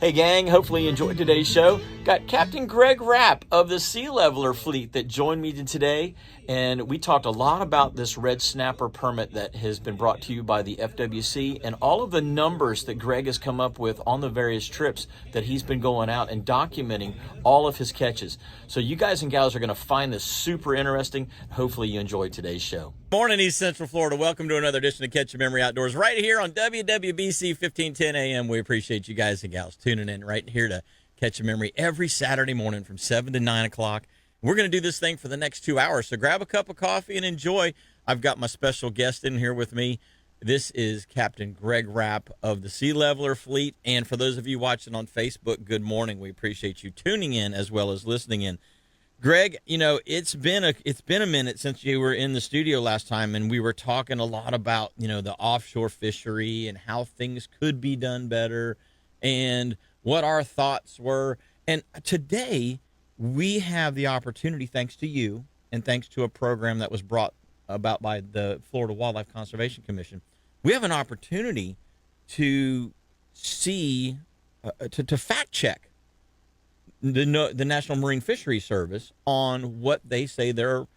Hey gang, hopefully you enjoyed today's show. Got Captain Greg Rapp of the Sea Leveler fleet that joined me today, and we talked a lot about this red snapper permit that has been brought to you by the FWC and all of the numbers that Greg has come up with on the various trips that he's been going out and documenting all of his catches. So you guys and gals are going to find this super interesting. Hopefully you enjoyed today's show. Morning, East Central Florida. Welcome to another edition of Catch Your Memory Outdoors right here on WWBC 1510 AM. We appreciate you guys and gals tuning in right here to Catch Your Memory every Saturday morning from 7 to 9 o'clock. We're going to do this thing for the next 2 hours, so grab a cup of coffee and enjoy. I've got my special guest in here with me. This is Captain Greg Rapp of the Sea Leveler fleet, and for those of you watching on Facebook, good morning. We appreciate you tuning in as well as listening in. Greg, you know, it's been a minute since you were in the studio last time, and we were talking a lot about, you know, the offshore fishery and how things could be done better and what our thoughts were. And today we have the opportunity, thanks to you and thanks to a program that was brought about by the Florida Wildlife Conservation Commission, we have an opportunity to see, to fact check the National Marine Fisheries Service on what they say their,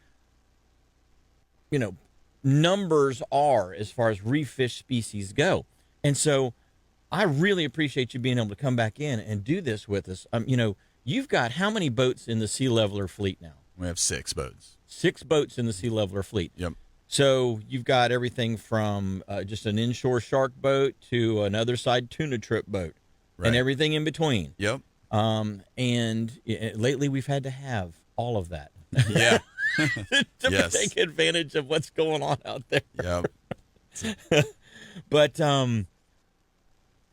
you know, numbers are as far as reef fish species go. And so I really appreciate you being able to come back in and do this with us. You know, you've got how many boats in the Sea Leveler fleet now? We have 6 boats. 6 boats in the Sea Leveler fleet. Yep. So you've got everything from just an inshore shark boat to an other side tuna trip boat, right, and everything in between. Yep. And lately we've had to have all of that. Yeah. to take advantage of what's going on out there. Yep. But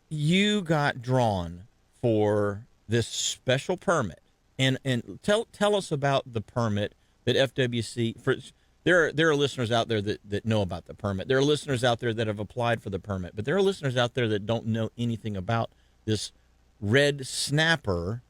you got drawn for this special permit, and tell us about the permit that FWC for. There are listeners out there that know about the permit. There are listeners out there that have applied for the permit, but there are listeners out there that don't know anything about this red snapper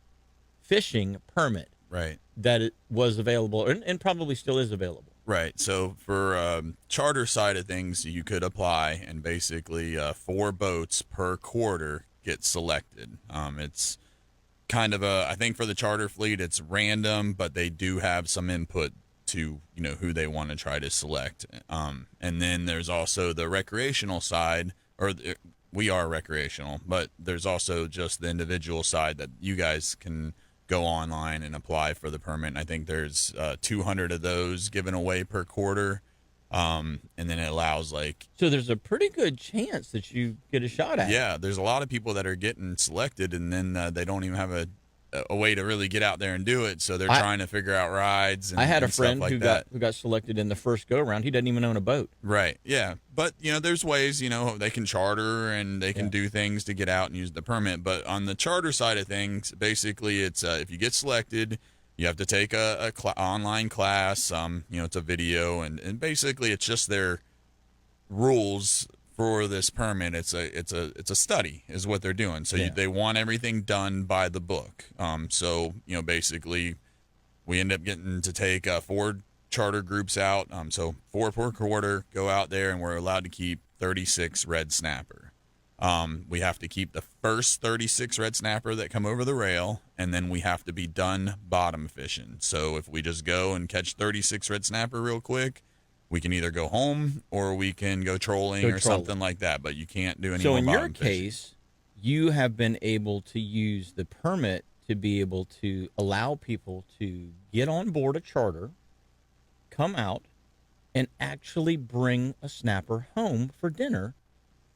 fishing permit, right, that it was available and probably still is available. Right. So for charter side of things, you could apply, and basically 4 boats per quarter get selected. It's kind of I think for the charter fleet, it's random, but they do have some input to, you know, who they want to try to select. And then there's also the recreational side, we are recreational, but there's also just the individual side that you guys can go online and apply for the permit. And I think there's 200 of those given away per quarter. And then it allows So there's a pretty good chance that you get a shot at it. Yeah, there's a lot of people that are getting selected, and then they don't even have a way to really get out there and do it. So they're trying to figure out rides. And, I had a and stuff friend like who got selected in the first go round. He doesn't even own a boat. Right. Yeah. But, you know, there's ways, you know, they can charter and they can do things to get out and use the permit. But on the charter side of things, basically it's if you get selected, you have to take a online class. You know, it's a video, and basically it's just their rules for this permit. It's a study is what they're doing. So they want everything done by the book. So, you know, basically we end up getting to take 4 charter groups out. So 4 per quarter go out there, and we're allowed to keep 36 red snapper. We have to keep the first 36 red snapper that come over the rail, and then we have to be done bottom fishing. So if we just go and catch 36 red snapper real quick, we can either go home or we can go trolling something like that, but you can't do any more bottom fishing. So in your case, you have been able to use the permit to be able to allow people to get on board a charter, come out, and actually bring a snapper home for dinner,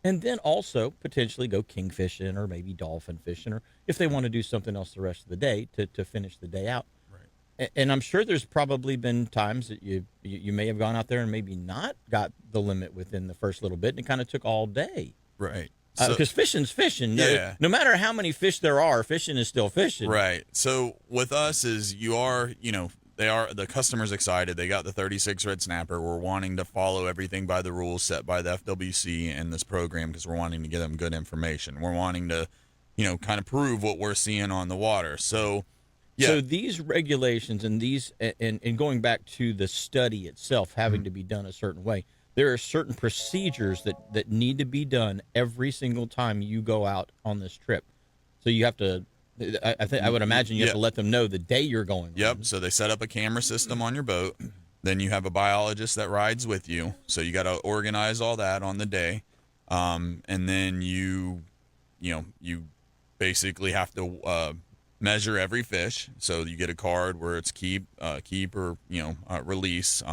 and then also potentially go king fishing or maybe dolphin fishing, or if they want to do something else the rest of the day to finish the day out. And I'm sure there's probably been times that you may have gone out there and maybe not got the limit within the first little bit, and it kind of took all day. Right. Because fishing's fishing. Yeah. No matter how many fish there are, fishing is still fishing. Right. So with us is the customer's excited. They got the 36 red snapper. We're wanting to follow everything by the rules set by the FWC and this program because we're wanting to give them good information. We're wanting to, you know, kind of prove what we're seeing on the water. So So these regulations and these and going back to the study itself having to be done a certain way, there are certain procedures that need to be done every single time you go out on this trip. So you have to. I think I would imagine you have to let them know the day you're going. Yep. So they set up a camera system on your boat. Then you have a biologist that rides with you. So you got to organize all that on the day, and then you basically have to measure every fish. So you get a card where it's keep or release.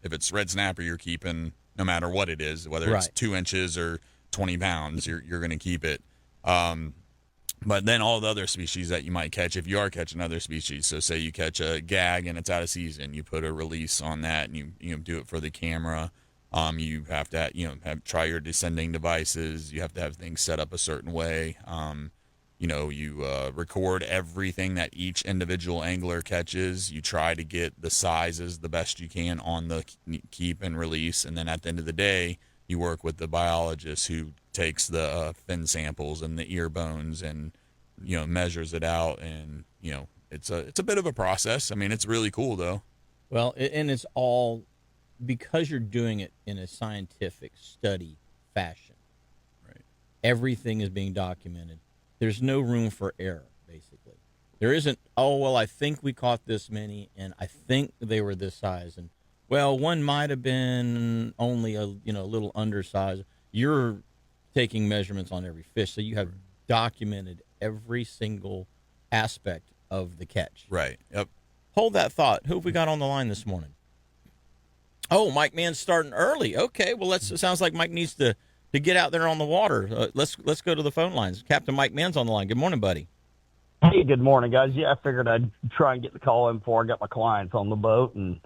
If it's red snapper, you're keeping no matter what it is, whether it's 2 inches or 20 pounds, you're going to keep it. But then all the other species that you might catch, if you are catching other species, so say you catch a gag and it's out of season, you put a release on that and you do it for the camera. You have to try your descending devices. You have to have things set up a certain way. You record everything that each individual angler catches. You try to get the sizes the best you can on the keep and release, and then at the end of the day, you work with the biologist who takes the fin samples and the ear bones and measures it out, and it's a bit of a process. I mean, it's really cool though. Well, and it's all because you're doing it in a scientific study fashion. Right. Everything is being documented. There's no room for error, basically. There isn't, oh, well, I think we caught this many, and I think they were this size, and, well, one might have been only a little undersized. You're taking measurements on every fish, so you have documented every single aspect of the catch. Right, yep. Hold that thought. Who have we got on the line this morning? Oh, Mike Mann's starting early. Okay, well, it sounds like Mike needs to get out there on the water. Let's go to the phone lines. Captain Mike Mann's on the line. Good morning, buddy. Hey, good morning, guys. Yeah, I figured I'd try and get the call in before I got my clients on the boat and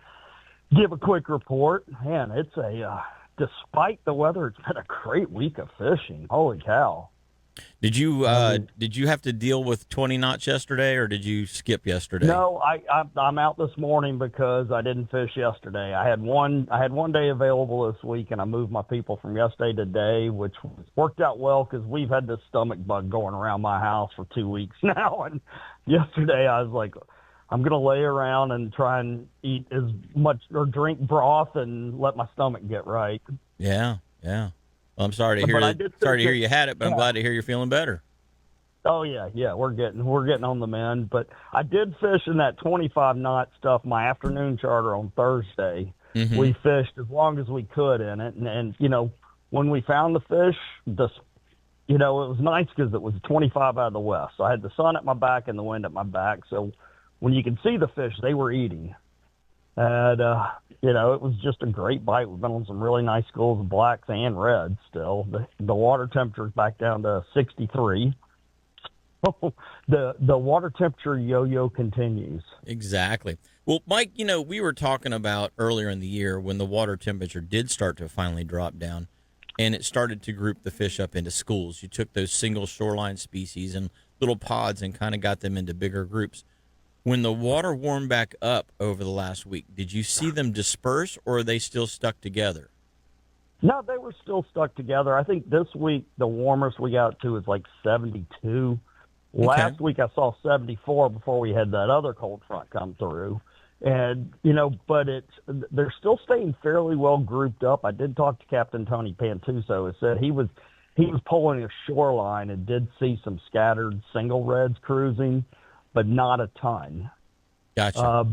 give a quick report. Man, it's despite the weather, it's been a great week of fishing. Holy cow. Did you have to deal with 20 knots yesterday, or did you skip yesterday? No, I'm out this morning because I didn't fish yesterday. I had one day available this week, and I moved my people from yesterday to today, which worked out well because we've had this stomach bug going around my house for 2 weeks now. And yesterday I was like, I'm going to lay around and try and eat as much or drink broth and let my stomach get right. Yeah. Well, I'm sorry to hear you had it, but I'm glad to hear you're feeling better. Oh yeah, we're getting on the mend. But I did fish in that 25 knot stuff my afternoon charter on Thursday. Mm-hmm. We fished as long as we could in it, and when we found the fish, it was nice because it was 25 out of the west. So I had the sun at my back and the wind at my back. So when you could see the fish, they were eating. And, it was just a great bite. We've been on some really nice schools of blacks and reds still. The water temperature is back down to 63. The water temperature yo-yo continues. Exactly. Well, Mike, we were talking about earlier in the year when the water temperature did start to finally drop down, and it started to group the fish up into schools. You took those single shoreline species and little pods and kind of got them into bigger groups. When the water warmed back up over the last week, did you see them disperse, or are they still stuck together? No, they were still stuck together. I think this week the warmest we got to was like 72. Okay. Last week I saw 74 before we had that other cold front come through. And, but they're still staying fairly well grouped up. I did talk to Captain Tony Pantuso, who said he was pulling a shoreline and did see some scattered single reds cruising, but not a ton. Gotcha.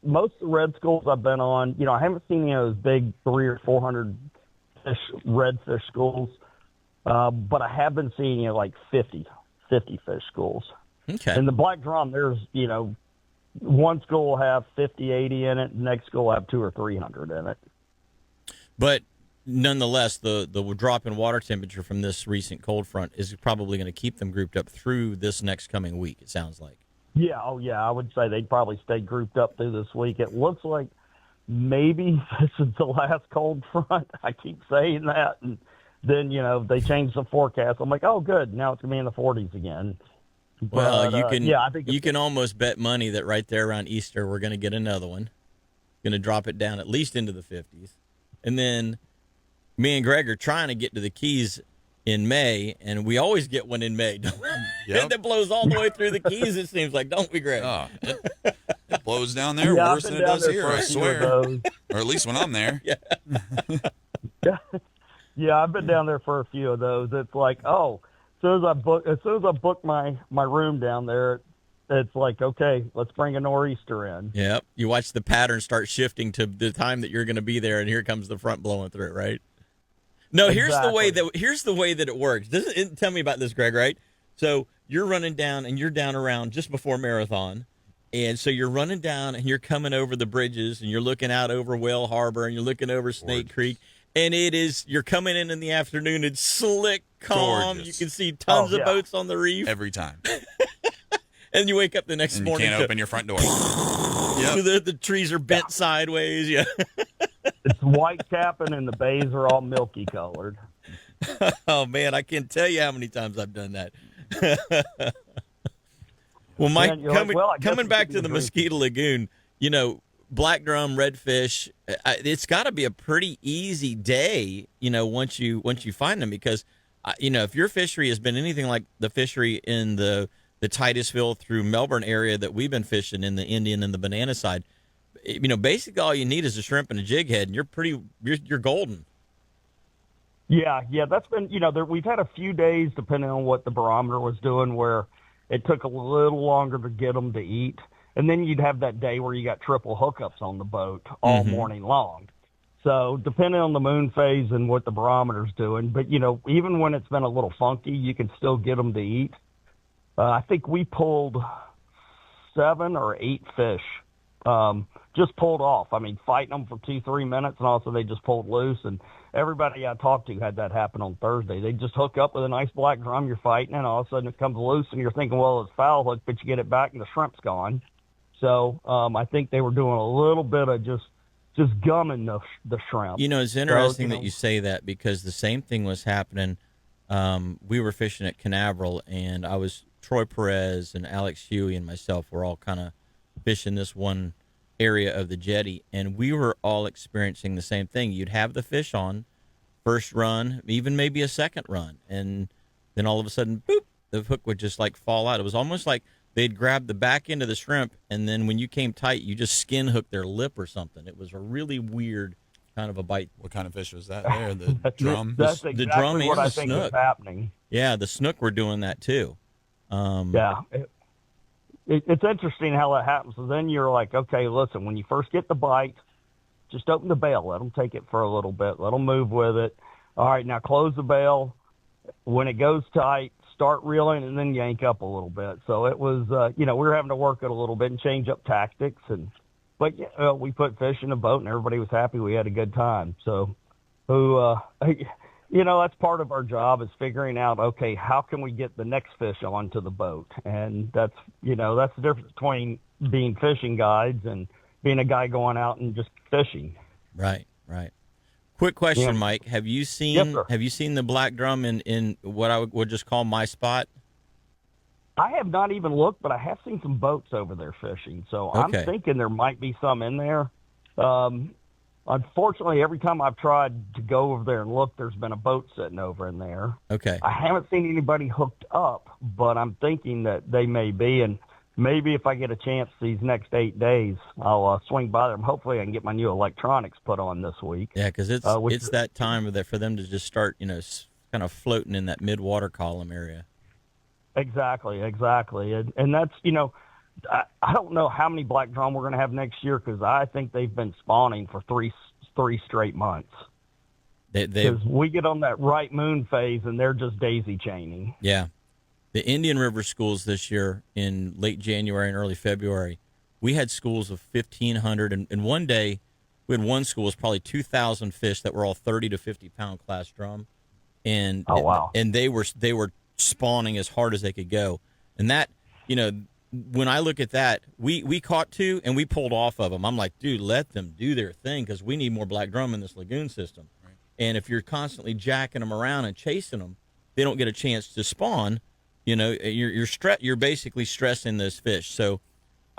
Most of the red schools I've been on, I haven't seen any of those big 300 or 400 redfish schools, but I have been seeing like 50 fish schools. Okay. And the black drum, there's one school will have 50, 80 in it, the next school will have 200 or 300 in it. But nonetheless, the drop in water temperature from this recent cold front is probably going to keep them grouped up through this next coming week, it sounds like. Yeah, I would say they'd probably stay grouped up through this week. It looks like maybe this is the last cold front. I keep saying that, and then, they change the forecast. I'm like, oh, good, now it's going to be in the 40s again. Well, you can almost bet money that right there around Easter we're going to get another one. Going to drop it down at least into the 50s. And then me and Greg are trying to get to the Keys in May, and we always get one in May. Yep. That blows all the way through the Keys, it seems like, don't we, Greg? Oh, it blows down there worse than it does here, I swear. Or at least when I'm there. Yeah. Yeah, I've been down there for a few of those. It's like, oh, soon as I book my room down there, it's like, okay, let's bring a nor'easter in. Yep. You watch the pattern start shifting to the time that you're going to be there, and here comes the front blowing through, right? No, Exactly. here's the way that it works. Tell me about this, Greg, right? So you're running down, and you're down around just before marathon. And so you're running down, and you're coming over the bridges, and you're looking out over Whale Harbor, and you're looking over Snake Creek. And you're coming in the afternoon. It's slick, calm. Gorgeous. You can see tons of boats on the reef. Every time. And you wake up the next And morning. you can't open your front door. Yep. The trees are bent sideways. Yeah. It's white capping, and the bays are all milky colored. Oh, man, I can't tell you how many times I've done that. Well, Mike, Man, coming back to the dream. Mosquito Lagoon, black drum, redfish, it's got to be a pretty easy day, once you find them, because, if your fishery has been anything like the fishery in the Titusville through Melbourne area that we've been fishing in the Indian and the Banana side, basically all you need is a shrimp and a jig head, and you're golden. Yeah, that's been, we've had a few days, depending on what the barometer was doing, where it took a little longer to get them to eat. And then you'd have that day where you got triple hookups on the boat all morning long. So depending on the moon phase and what the barometer's doing, but, even when it's been a little funky, you can still get them to eat. I think we pulled 7 or 8 fish, just pulled off. I mean, fighting them for 2-3 minutes, and also they just pulled loose. And everybody I talked to had that happen on Thursday. They just hook up with a nice black drum, you're fighting, and all of a sudden it comes loose, and you're thinking, well, it's foul hook, but you get it back, and the shrimp's gone. So I think they were doing a little bit of just gumming the shrimp. It's interesting that you say that, because the same thing was happening. We were fishing at Canaveral, and Troy Perez and Alex Huey and myself were all kind of fishing this one area of the jetty, and we were all experiencing the same thing. You'd have the fish on first run, even maybe a second run, and then all of a sudden, boop, the hook would just like fall out. It was almost like they'd grab the back end of the shrimp, and then when you came tight, you just skin hooked their lip or something. It was a really weird kind of a bite. What kind of fish was that there? The drum? That's exactly the drum what and I the think snook. is happening. Yeah, the snook were doing that too. Yeah. It's interesting how that happens. So then you're like, okay, listen, when you first get the bite, just open the bail. Let them take it for a little bit. Let them move with it. All right, now close the bail. When it goes tight, start reeling, and then yank up a little bit. So it was, we were having to work it a little bit and change up tactics. But we put fish in the boat, and everybody was happy. We had a good time. So that's part of our job, is figuring out, okay, how can we get the next fish onto the boat? And that's the difference between being fishing guides and being a guy going out and just fishing. Right. Quick question, Yeah. Mike. Have you seen Yes, sir. Have you seen the black drum in what I would just call my spot? I have not even looked, but I have seen some boats over there fishing. So Okay. I'm thinking there might be some in there. Unfortunately, every time I've tried to go over there and look, there's been a boat sitting over in there. Okay. I haven't seen anybody hooked up, but I'm thinking that they may be. And maybe if I get a chance these next 8 days, I'll swing by them. Hopefully I can get my new electronics put on this week. Yeah, because it's which- that time for them to just start, kind of floating in that mid-water column area. Exactly. And that's, I don't know how many black drum we're going to have next year, because I think they've been spawning for three straight months. Because we get on that right moon phase, and they're just daisy chaining. Yeah. The Indian River schools this year in late January and early February, we had schools of 1,500. And one day, we had one school was probably 2,000 fish that were all 30 to 50-pound class drum. And, oh, wow. And they were spawning as hard as they could go. And that, when I look at that, we caught 2 and we pulled off of them. I'm like, dude, let them do their thing, because we need more black drum in this lagoon system. Right. And if you're constantly jacking them around and chasing them, they don't get a chance to spawn. You're basically stressing those fish. So,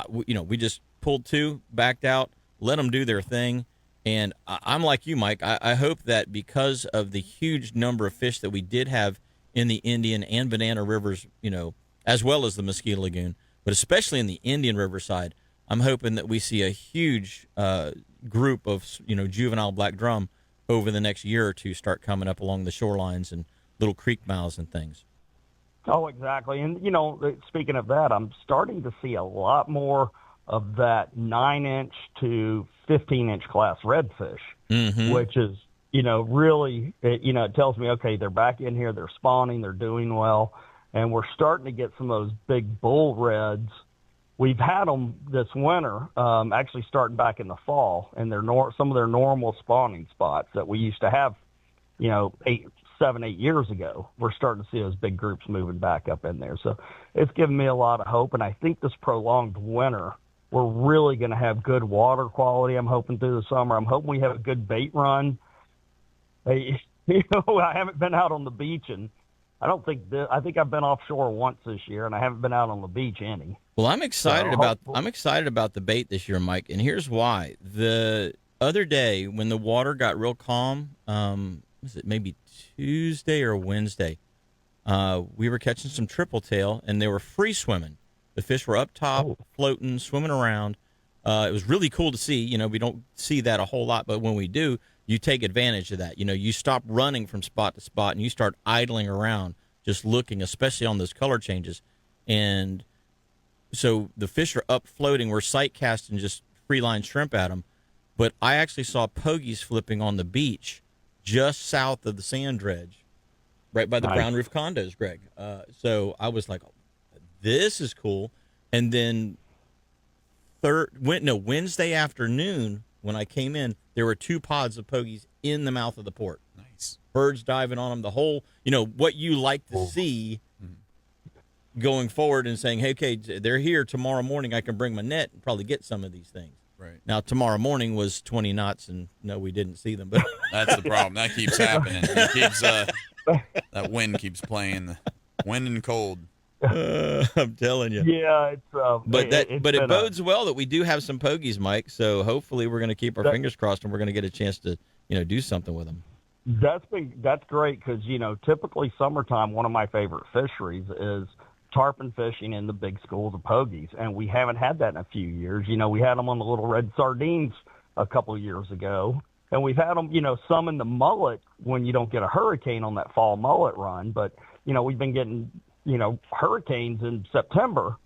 we just pulled 2, backed out, let them do their thing. And I'm like you, Mike. I hope that because of the huge number of fish that we did have in the Indian and Banana Rivers, as well as the Mosquito Lagoon, but especially in the Indian River side, I'm hoping that we see a huge group of, juvenile black drum over the next year or two start coming up along the shorelines and little creek mouths and things. Oh, exactly. And, speaking of that, I'm starting to see a lot more of that 9-inch to 15-inch class redfish, which is, really, it tells me, okay, they're back in here, they're spawning, they're doing well, and we're starting to get some of those big bull reds. We've had them this winter, actually starting back in the fall, and they're some of their normal spawning spots that we used to have, 7, 8 years ago. We're starting to see those big groups moving back up in there. So it's given me a lot of hope, and I think this prolonged winter, we're really going to have good water quality, I'm hoping, through the summer. I'm hoping we have a good bait run. I haven't been out on the beach, and I think I've been offshore once this year, and I haven't been out on the beach any. Well, I'm excited about the bait this year, Mike, and here's why. The other day when the water got real calm, was it maybe Tuesday or Wednesday? We were catching some triple tail, and they were free swimming. The fish were up top, floating, swimming around. It was really cool to see. We don't see that a whole lot, but when we do, you take advantage of that. You stop running from spot to spot, and you start idling around, just looking, especially on those color changes. And so the fish are up floating. We're sight casting just free line shrimp at them. But I actually saw pogies flipping on the beach just south of the sand dredge, right by the brown roof condos, Greg. So I was like, this is cool. And then Wednesday afternoon when I came in, there were 2 pods of pogies in the mouth of the port. Nice. Birds diving on them. The whole, what you like to see going forward and saying, hey, okay, they're here tomorrow morning. I can bring my net and probably get some of these things. Right. Now, tomorrow morning was 20 knots, and no, we didn't see them. But that's the problem. That keeps happening. It keeps that wind keeps playing. The wind and cold. I'm telling you. Yeah, it's. But it bodes well that we do have some pogies, Mike. So hopefully we're going to keep our fingers crossed, and we're going to get a chance to do something with them. That's great because typically summertime, one of my favorite fisheries is tarpon fishing in the big schools of pogies, and we haven't had that in a few years. We had them on the little red sardines a couple of years ago, and we've had them, some in the mullet when you don't get a hurricane on that fall mullet run. But we've been getting hurricanes in September,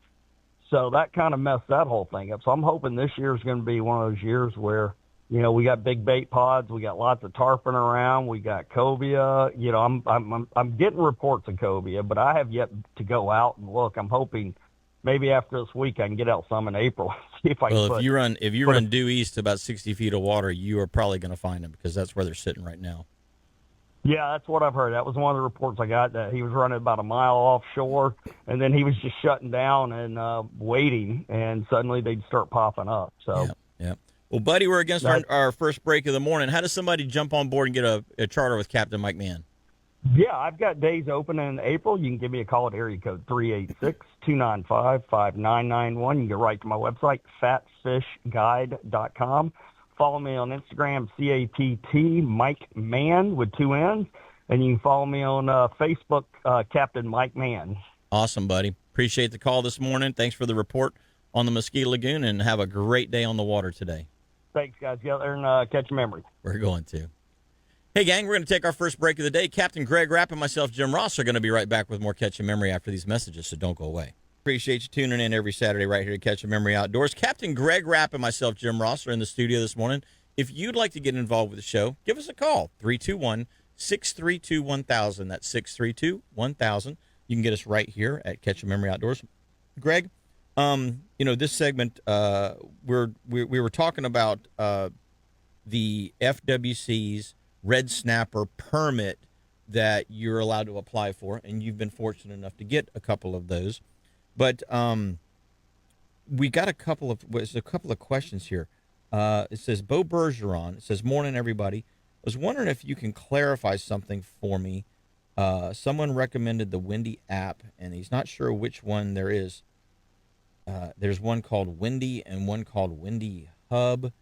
so that kind of messed that whole thing up. So I'm hoping this year is going to be one of those years where we got big bait pods, we got lots of tarpon around, we got cobia. I'm getting reports of cobia, but I have yet to go out and look. I'm hoping maybe after this week I can get out some in April and see if I can. Well, if you run due east to about 60 feet of water, you are probably going to find them because that's where they're sitting right now. Yeah, that's what I've heard. That was one of the reports I got, that he was running about a mile offshore, and then he was just shutting down and waiting, and suddenly they'd start popping up. So. Yeah. Well, buddy, we're against our first break of the morning. How does somebody jump on board and get a charter with Captain Mike Mann? Yeah, I've got days open in April. You can give me a call at area code 386-295-5991. You can go right to my website, fatfishguide.com. Follow me on Instagram, CAPT Mike Mann with 2 N's. And you can follow me on Facebook, Captain Mike Mann. Awesome, buddy. Appreciate the call this morning. Thanks for the report on the Mosquito Lagoon, and have a great day on the water today. Thanks, guys. Get out there and catch a memory. We're going to. Hey, gang, we're going to take our first break of the day. Captain Greg Rapp and myself, Jim Ross, are going to be right back with more Catch a Memory after these messages, so don't go away. Appreciate you tuning in every Saturday right here to Catch a Memory Outdoors. Captain Greg Rapp and myself, Jim Ross, are in the studio this morning. If you'd like to get involved with the show, give us a call, 321-632-1000. That's 632-1000. You can get us right here at Catch a Memory Outdoors. Greg, this segment, we were talking about the FWC's red snapper permit that you're allowed to apply for, and you've been fortunate enough to get a couple of those. But we got a couple of questions here. It says Bo Bergeron. It says, "Morning, everybody. I was wondering if you can clarify something for me. Someone recommended the Windy app, and he's not sure which one there is. There's one called Windy and one called Windy Hub.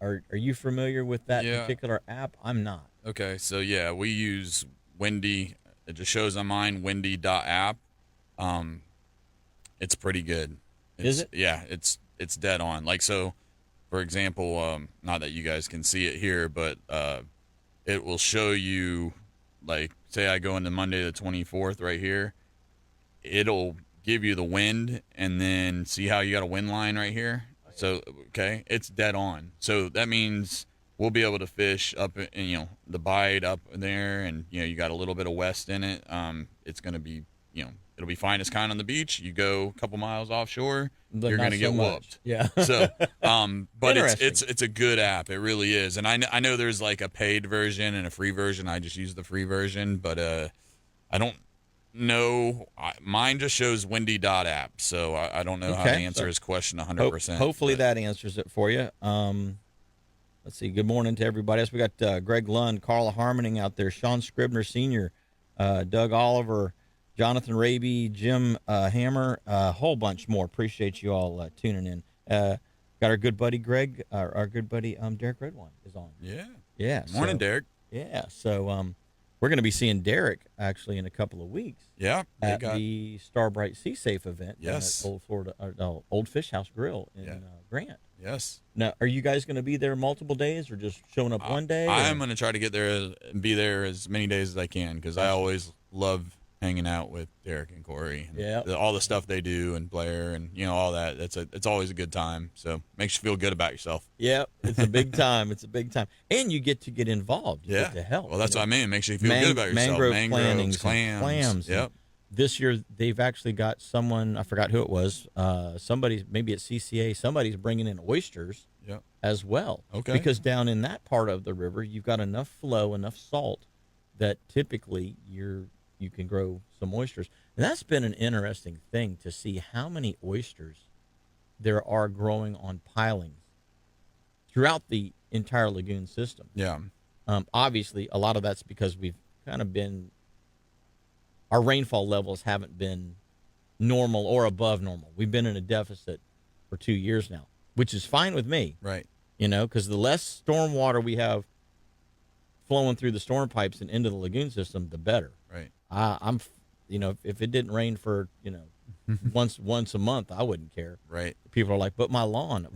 Are you familiar with that particular app? I'm not." Okay, so yeah, we use Windy. It just shows on mine, windy.app. It's pretty good. Is it? Yeah, it's dead on. Like, so, for example, not that you guys can see it here, but it will show you, like, say I go into Monday the 24th right here, it'll give you the wind, and then see how you got a wind line right here. So okay, it's dead on. So that means we'll be able to fish up in, the bite up there, and you got a little bit of west in it. It's gonna be it'll be fine as kind on the beach. You go a couple miles offshore, But you're not gonna so get much. whooped. Yeah. So but Interesting. it's a good app. It really is. And I know there's like a paid version and a free version. I just use the free version, but I don't know. Mine just shows windy.app, so I don't know how to Okay, answer so his question 100%. Hopefully that answers it for you. Let's see. Good morning to everybody else. We got Greg Lund, Carla Harmoning out there, Sean Scribner Sr., Doug Oliver, Jonathan Raby, Jim Hammer, a whole bunch more. Appreciate you all tuning in. Got our good buddy Greg, our good buddy Derek Redwine is on. Yeah. Yeah. Morning, so, Derek. Yeah. So we're going to be seeing Derek actually in a couple of weeks. Yeah. At the Starbright Sea Safe event. Yes. At Old Florida, Old Fish House Grill in Grant. Yes. Now, are you guys going to be there multiple days, or just showing up one day? I'm going to try to get there and be there as many days as I can, because I always love hanging out with Derek and Corey. And all the stuff they do, and Blair, and all that. It's always a good time. So makes you feel good about yourself. Yep, it's a big time. It's a big time, and you get to get involved. You get to help. Well, that's what I mean. It makes you feel good about yourself. Mangroves, clams. Yep. This year they've actually got someone, I forgot who it was. Somebody, maybe at CCA. Somebody's bringing in oysters. As well. Okay. Because down in that part of the river, you've got enough flow, enough salt that typically you can grow some oysters. And that's been an interesting thing to see how many oysters there are growing on pilings throughout the entire lagoon system. Yeah. Obviously, a lot of that's because we've kind of our rainfall levels haven't been normal or above normal. We've been in a deficit for 2 years now, which is fine with me. Right. Because the less storm water we have flowing through the storm pipes and into the lagoon system, the better. Right. I'm, if it didn't rain for, once a month, I wouldn't care. Right. People are like, but my lawn,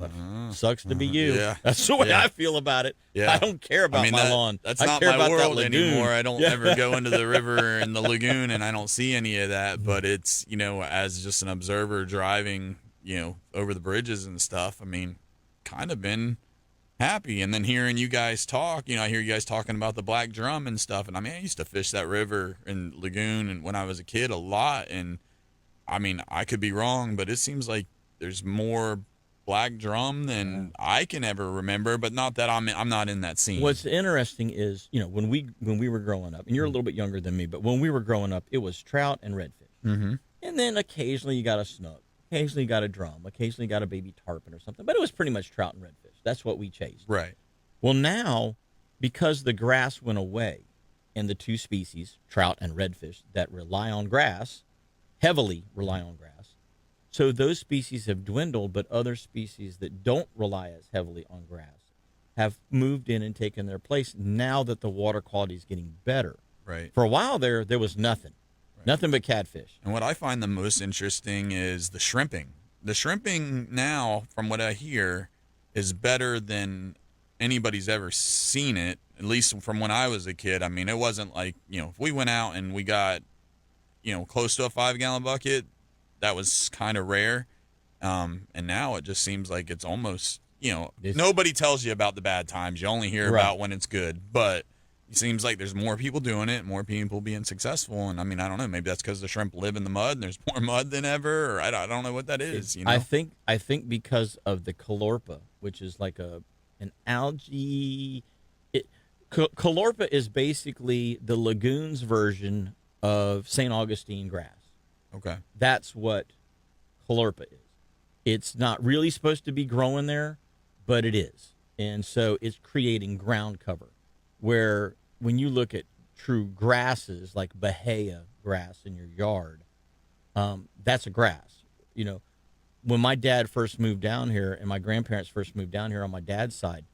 sucks to be you. Yeah. That's the way I feel about it. Yeah. I don't care about my lawn. That's I not care my about that world lagoon. anymore. I don't ever go into the river and the lagoon, and I don't see any of that. But it's, as just an observer driving, over the bridges and stuff, kind of been happy. And then hearing you guys talk, I hear you guys talking about the black drum and stuff. And I used to fish that river and lagoon and when I was a kid a lot. And I could be wrong, but it seems like there's more black drum than I can ever remember, but not that I'm not in that scene. What's interesting is, when we were growing up, and you're a little bit younger than me, but when we were growing up, it was trout and redfish. Mm-hmm. And then occasionally you got a snook. Occasionally you got a drum. Occasionally you got a baby tarpon or something. But it was pretty much trout and redfish. That's what we chased. Right. Well, now, because the grass went away and the two species, trout and redfish, that rely on grass, heavily rely on grass, so those species have dwindled, but other species that don't rely as heavily on grass have moved in and taken their place now that the water quality is getting better. Right. For a while there was nothing. Nothing but catfish. And what I find the most interesting is the shrimping. The shrimping now, from what I hear, is better than anybody's ever seen it, at least from when I was a kid. It wasn't like, if we went out and we got, close to a 5-gallon bucket, that was kind of rare. And now it just seems like it's almost, nobody tells you about the bad times. You only hear about when it's good. But it seems like there's more people doing it, more people being successful. And I don't know, maybe that's because the shrimp live in the mud and there's more mud than ever, or I don't know what that is. I think because of the calorpa, which is like an algae. Calorpa is basically the lagoon's version of St. Augustine grass. Okay. That's what calorpa is. It's not really supposed to be growing there, but it is. And so it's creating ground cover. Where when you look at true grasses like Bahia grass in your yard, that's a grass. When my dad first moved down here and my grandparents first moved down here on my dad's side,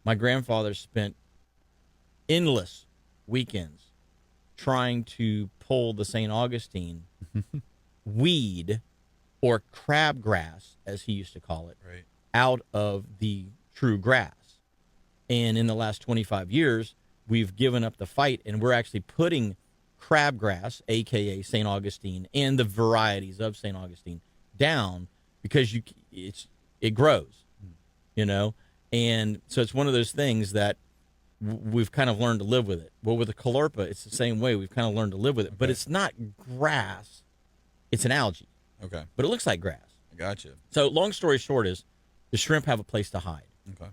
my grandfather spent endless weekends trying to pull the St. Augustine weed, or crabgrass, as he used to call it, right, out of the true grass. And in the last 25 years, we've given up the fight, and we're actually putting crabgrass, aka St. Augustine, and the varieties of St. Augustine down because it grows, and so it's one of those things that we've kind of learned to live with it. Well, with the callorpa, it's the same way. We've kind of learned to live with it, but it's not grass; it's an algae. Okay, but it looks like grass. I gotcha. So, long story short is, the shrimp have a place to hide. Okay.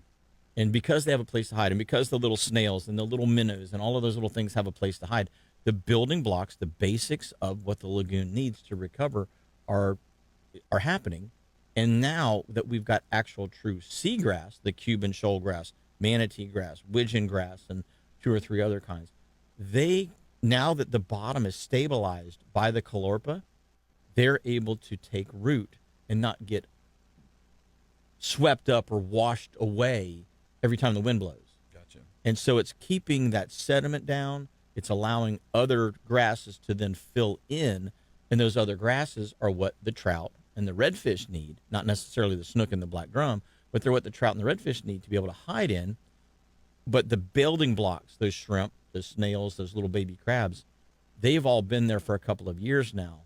And because they have a place to hide, and because the little snails and the little minnows and all of those little things have a place to hide, the building blocks, the basics of what the lagoon needs to recover are happening. And now that we've got actual true seagrass, the Cuban shoal grass, manatee grass, widgeon grass, and 2 or 3 other kinds, now that the bottom is stabilized by the callorpa, they're able to take root and not get swept up or washed away every time the wind blows. Gotcha. And so it's keeping that sediment down. It's allowing other grasses to then fill in, and those other grasses are what the trout and the redfish need, not necessarily the snook and the black drum, but they're what the trout and the redfish need to be able to hide in. But the building blocks, those shrimp, those snails, those little baby crabs, they've all been there for a couple of years now.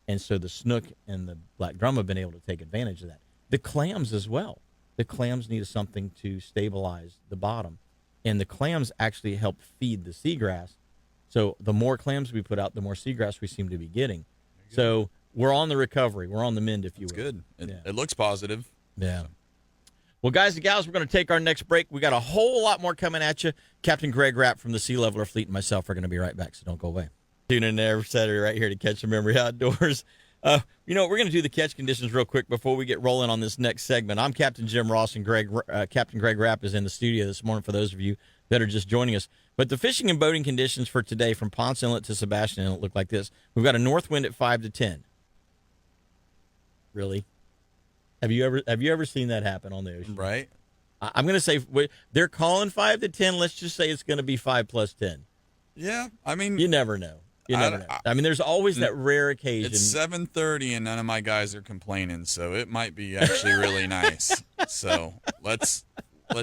And so the snook and the black drum have been able to take advantage of that. The clams as well. The clams need something to stabilize the bottom. And the clams actually help feed the seagrass. So the more clams we put out, the more seagrass we seem to be getting. So we're on the recovery. We're on the mend, if you will. That's good. It looks positive. Yeah. Well, guys and gals, we're going to take our next break. We got a whole lot more coming at you. Captain Greg Rapp from the Sea Leveler Fleet and myself are going to be right back, so don't go away. Tune in every Saturday right here to Catch the Memory Outdoors. We're going to do the catch conditions real quick before we get rolling on this next segment. I'm Captain Jim Ross, and Captain Greg Rapp is in the studio this morning for those of you that are just joining us. But the fishing and boating conditions for today from Ponce Inlet to Sebastian Inlet look like this. We've got a north wind at 5 to 10. Really? Have you ever seen that happen on the ocean? Right. I'm going to say they're calling 5 to 10. Let's just say it's going to be 5 plus 10. Yeah, I mean, you never know. You never know. I mean, there's always that rare occasion. It's 7:30 and none of my guys are complaining, so it might be actually really nice. So let's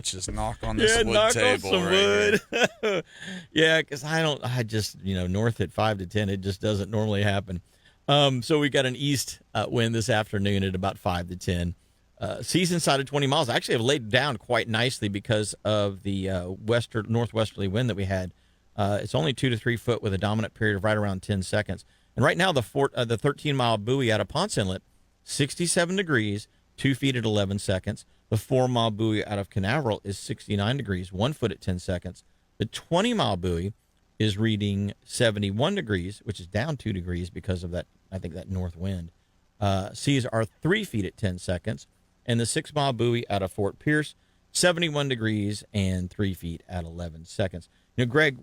just knock on this wood table right here. Yeah, because I just north at 5 to 10, it just doesn't normally happen. So we got an east wind this afternoon at about 5 to 10. Seas inside of 20 miles. I actually have laid down quite nicely because of the northwesterly wind that we had. It's only 2 to 3 foot with a dominant period of right around 10 seconds. And right now, the 13-mile buoy out of Ponce Inlet, 67 degrees, 2 feet at 11 seconds. The 4-mile buoy out of Canaveral is 69 degrees, 1 foot at 10 seconds. The 20-mile buoy is reading 71 degrees, which is down 2 degrees because of that, I think, that north wind. Seas are 3 feet at 10 seconds. And the 6-mile buoy out of Fort Pierce, 71 degrees and 3 feet at 11 seconds. Greg,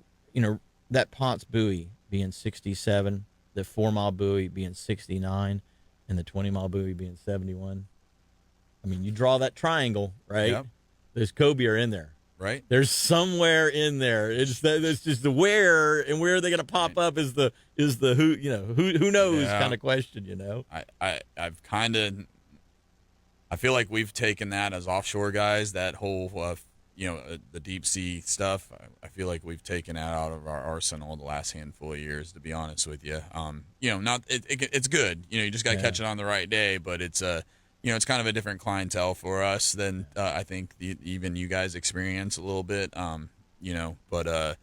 that Ponce buoy being 67, the 4-mile buoy being 69, and the 20-mile buoy being 71. I mean, you draw that triangle, right? Yep. There's cobia in there. Right. There's somewhere in there. It's just the where, and where are they going to pop up is the who knows kind of question, I've kind of, I feel like we've taken that as offshore guys, that whole the deep sea stuff. I feel like we've taken that out of our arsenal the last handful of years, to be honest with you. It's good. You just got to catch it on the right day, but it's it's kind of a different clientele for us than I think even you guys experience a little bit. But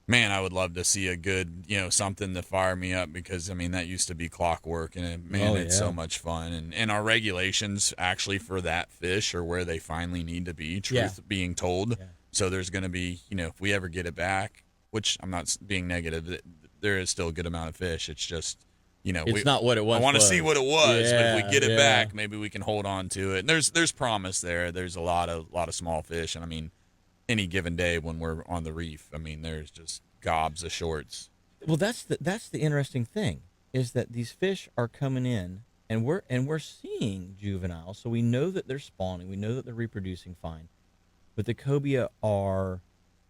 man, I would love to see a good, something to fire me up, because that used to be clockwork, and it's so much fun. And our regulations actually for that fish are where they finally need to be, truth being told. Yeah. So there's going to be, if we ever get it back, which I'm not being negative, there is still a good amount of fish. It's just, it's not what it was. I want to see what it was, but if we get it back, maybe we can hold on to it. And there's promise there. There's a lot of small fish, and any given day when we're on the reef, there's just gobs of shorts. Well, that's the interesting thing, is that these fish are coming in, and we're seeing juveniles, so we know that they're spawning, we know that they're reproducing fine, but the cobia are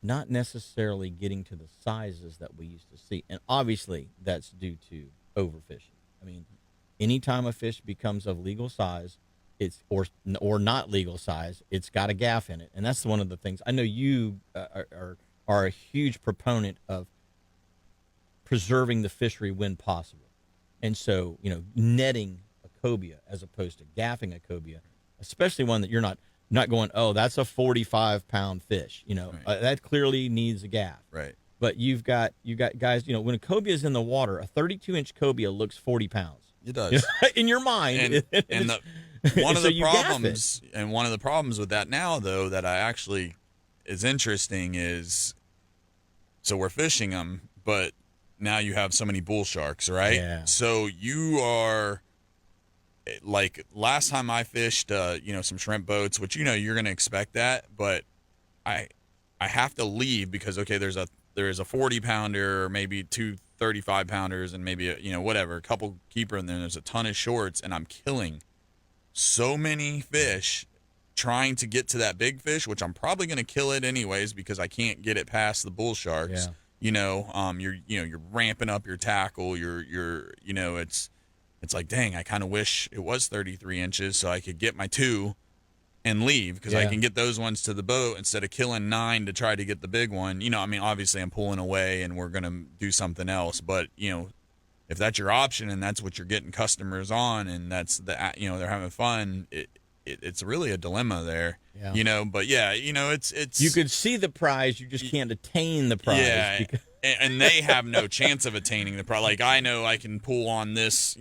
not necessarily getting to the sizes that we used to see, and obviously that's due to overfishing. Anytime a fish becomes of legal size, it's or not legal size, it's got a gaff in it, and that's one of the things. I know you are a huge proponent of preserving the fishery when possible. And so, netting a cobia as opposed to gaffing a cobia, especially one that you're not going, oh, that's a 45-pound fish. That clearly needs a gaff. Right. But you've got guys, when a cobia is in the water, a 32-inch cobia looks 40 pounds. It does. In your mind. And one of the problems with that now, though, that I actually is interesting is, so we're fishing them, but now you have so many bull sharks, right? Yeah. So you are, like, last time I fished, some shrimp boats, which, you're going to expect that, but I have to leave because, okay, there is a 40-pounder or maybe two 35-pounders and maybe, a couple keeper, and then there's a ton of shorts, and I'm killing so many fish trying to get to that big fish, which I'm probably going to kill it anyways because I can't get it past the bull sharks. Yeah. You're ramping up your tackle. It's like, dang, I kind of wish it was 33 inches so I could get my 2 and leave because I can get those ones to the boat instead of killing 9 to try to get the big one. Obviously I'm pulling away and we're going to do something else, but if that's your option and that's what you're getting customers on and that's they're having fun, it's really a dilemma there. Yeah. But it's you could see the prize, you just can't attain the prize. Yeah. And they have no chance of attaining the prize. Like, I know I can pull on this,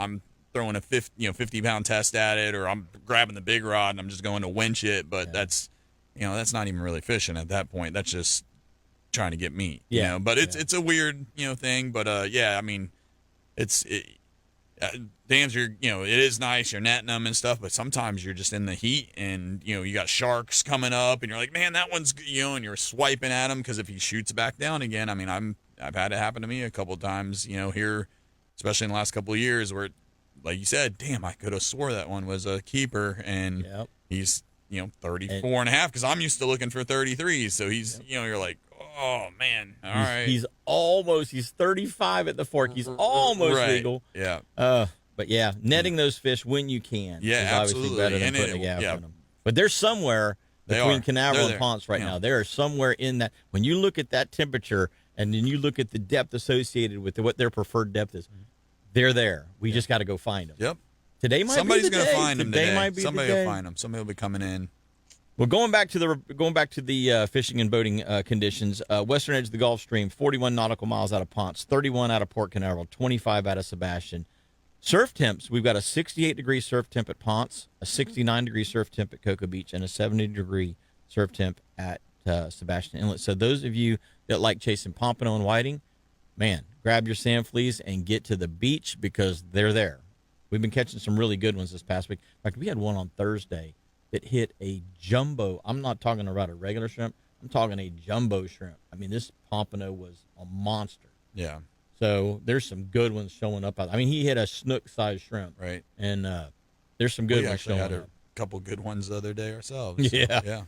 I'm throwing a 50-pound test at it, or I'm grabbing the big rod and I'm just going to winch it, but that's not even really fishing at that point. That's just trying to get meat. But it's a weird thing, but dams it is nice, you're netting them and stuff, but sometimes you're just in the heat and you got sharks coming up and you're like, man, that one's and you're swiping at him because if he shoots back down again, I've had it happen to me a couple of times here, especially in the last couple of years, where, like you said, damn, I could have swore that one was a keeper, and he's 34 and a half because I'm used to looking for 33s, so he's you're like, oh man, all right, he's 35 at the fork, he's almost legal. But netting those fish when you can is obviously better than putting a gaff on them. But there's somewhere between Canaveral and Ponce right now, there is somewhere in that, when you look at that temperature and then you look at the depth associated with what their preferred depth is, they're there. We just got to go find them. Yep. Today might Somebody's be the day. Somebody's going to find them today. Might be Somebody the day. will find them. Somebody will be coming in. Well, going back to the fishing and boating conditions, western edge of the Gulf Stream, 41 nautical miles out of Ponce, 31 out of Port Canaveral, 25 out of Sebastian. Surf temps, we've got a 68-degree surf temp at Ponce, a 69-degree surf temp at Cocoa Beach, and a 70-degree surf temp at Sebastian Inlet. So those of you that like chasing pompano and whiting, man, grab your sand fleas and get to the beach because they're there. We've been catching some really good ones this past week. In fact, we had one on Thursday that hit a jumbo. I'm not talking about a regular shrimp. I'm talking a jumbo shrimp. This pompano was a monster. Yeah. So there's some good ones showing up. He hit a snook-sized shrimp. Right. And there's some good ones showing up. We had a couple good ones the other day ourselves. So, yeah.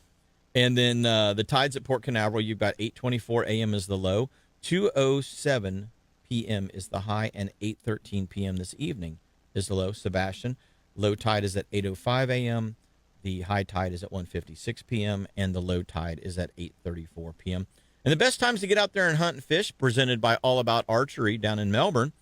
And then the tides at Port Canaveral, you've got 8:24 a.m. is the low, 2:07 p.m. is the high, and 8:13 p.m. this evening is the low. Sebastian, low tide is at 8:05 a.m., the high tide is at 1:56 p.m., and the low tide is at 8:34 p.m. And the best times to get out there and hunt and fish, presented by All About Archery down in Melbourne.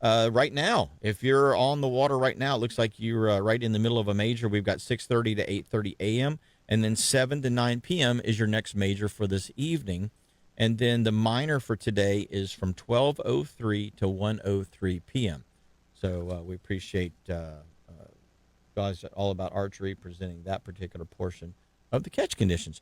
Right now, if you're on the water right now, it looks like you're right in the middle of a major. We've got 6:30 to 8:30 a.m., and then 7 to 9 p.m. is your next major for this evening. And then the minor for today is from 12:03 to 1:03 p.m. So we appreciate guys at All About Archery presenting that particular portion of the catch conditions.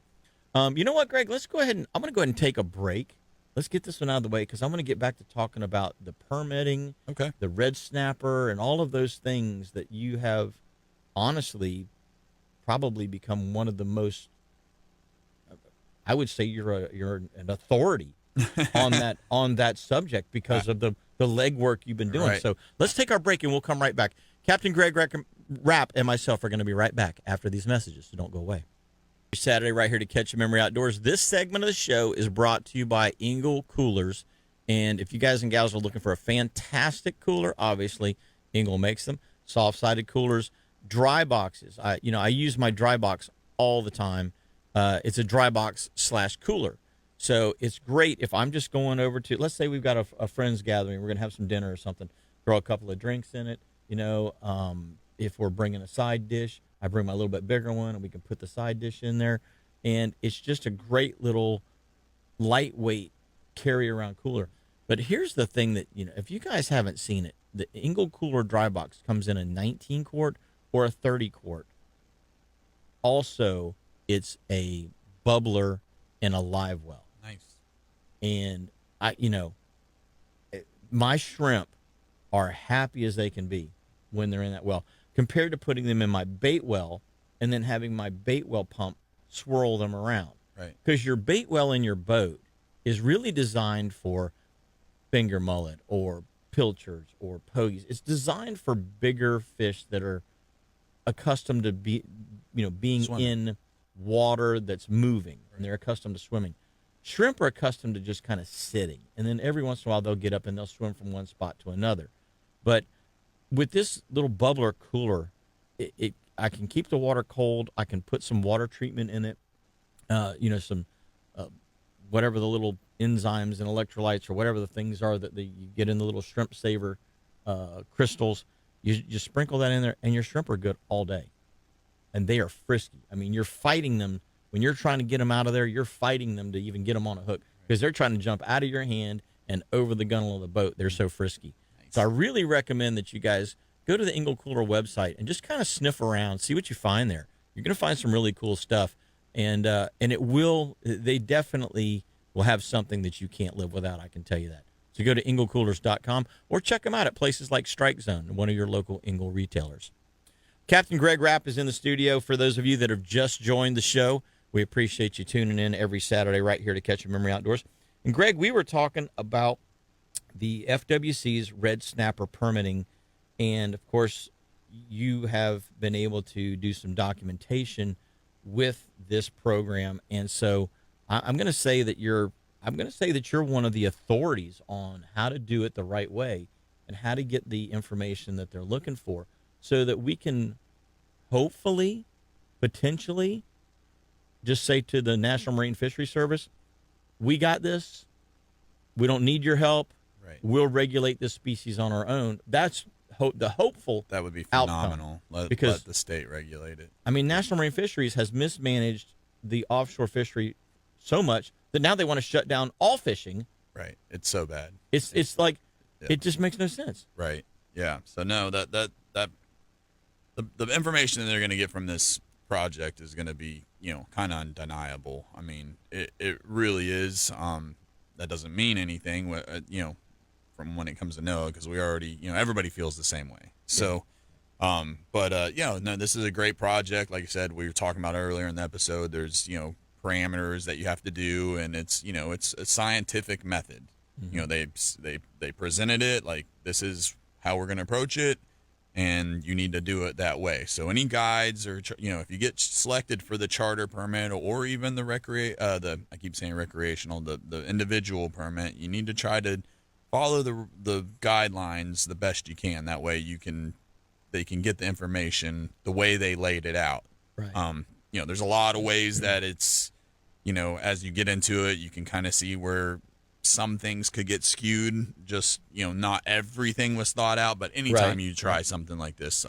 You know what, Greg? Let's go ahead and I'm going to go ahead and take a break. Let's get this one out of the way because I'm going to get back to talking about the permitting, the red snapper, and all of those things that you have honestly probably become one of the most, I would say you're an authority on that subject because of the legwork you've been doing. Right. So let's take our break and we'll come right back. Captain Greg Rapp and myself are going to be right back after these messages, so don't go away. Saturday right here to Catch a Memory Outdoors. This segment of the show is brought to you by Engel Coolers. And if you guys and gals are looking for a fantastic cooler, obviously Engel makes them. Soft-sided coolers, dry boxes. I use my dry box all the time. It's a dry box /cooler. So it's great if I'm just going over to, let's say we've got a friends gathering, we're going to have some dinner or something, throw a couple of drinks in it. If we're bringing a side dish, I bring my little bit bigger one and we can put the side dish in there. And it's just a great little lightweight carry around cooler. But here's the thing that, if you guys haven't seen it, the Engel Cooler Dry Box comes in a 19 quart or a 30 quart. Also, it's a bubbler and a live well. Nice. And my shrimp are happy as they can be when they're in that well, compared to putting them in my bait well and then having my bait well pump swirl them around. Right. Because your bait well in your boat is really designed for finger mullet or pilchards or pogies. It's designed for bigger fish that are accustomed to being Swimming. in water that's moving, and they're accustomed to swimming. Shrimp are accustomed to just kind of sitting, and then every once in a while they'll get up and they'll swim from one spot to another. But with this little bubbler cooler, I can keep the water cold. I can put some water treatment in it, some whatever the little enzymes and electrolytes or whatever the things are that you get in the little shrimp saver crystals. You just sprinkle that in there, and your shrimp are good all day. And they are frisky. I mean, you're fighting them. When you're trying to get them out of there, you're fighting them to even get them on a hook because they're trying to jump out of your hand and over the gunnel of the boat. They're so frisky. Nice. So I really recommend that you guys go to the Engel Cooler website and just kind of sniff around, see what you find there. You're going to find some really cool stuff. And they definitely will have something that you can't live without, I can tell you that. So go to engelcoolers.com or check them out at places like Strike Zone, one of your local Engel retailers. Captain Greg Rapp is in the studio. For those of you that have just joined the show, we appreciate you tuning in every Saturday right here to Catch a Memory Outdoors. And Greg, we were talking about the FWC's red snapper permitting, and of course, you have been able to do some documentation with this program, and so I'm going to say that you're one of the authorities on how to do it the right way and how to get the information that they're looking for, so that we can hopefully, potentially, just say to the National Marine Fisheries Service, we got this. We don't need your help. Right. We'll regulate this species on our own. That's the hopeful That would be outcome. phenomenal. Let the state regulate it. I mean, National Marine Fisheries has mismanaged the offshore fishery so much that now they want to shut down all fishing. Right. It's so bad. It's like, yeah. It just makes no sense. Right. Yeah. So no, the information that they're going to get from this project is going to be, kind of undeniable. I mean, it really is. That doesn't mean anything, from when it comes to NOAA, because we already, everybody feels the same way. So, this is a great project. Like I said, we were talking about earlier in the episode, there's, parameters that you have to do, and it's, it's a scientific method. Mm-hmm. They presented it like, this is how we're going to approach it, and you need to do it that way. So any guides or, if you get selected for the charter permit or even the I keep saying recreational, the individual permit, you need to try to follow the guidelines the best you can. That way they can get the information the way they laid it out. Right. There's a lot of ways that it's, as you get into it, you can kind of see where some things could get skewed. Just, not everything was thought out, but anytime you try something like this.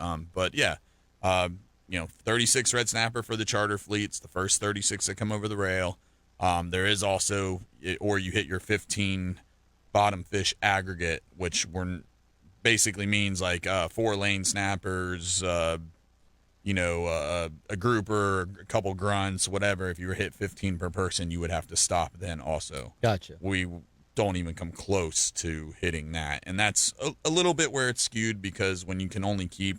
36 red snapper for the charter fleets, the first 36 that come over the rail. There is also, or you hit your 15 bottom fish aggregate, which basically means like 4 lane snappers, a grouper, a couple grunts, whatever. If you were hit 15 per person, you would have to stop then also. Gotcha. We don't even come close to hitting that. And that's a little bit where it's skewed, because when you can only keep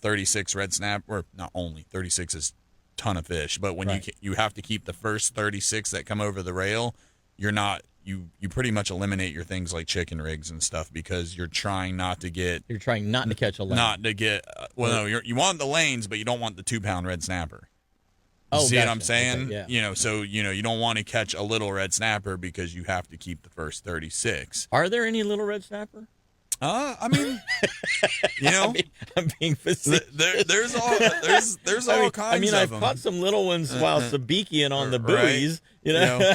36 red snap, or not only, 36 is a ton of fish, but when you have to keep the first 36 that come over the rail, you pretty much eliminate your things like chicken rigs and stuff, because you're trying not to catch a lane. Not to get, you want the lanes, but you don't want the 2-pound red snapper. See what I'm saying? Okay, yeah. So you don't want to catch a little red snapper because you have to keep the first 36. Are there any little red snapper? I mean, you know, I'm being facetious. there's all kinds I mean, of I've them. caught some little ones while sabikiing on the Right. buoys, you know.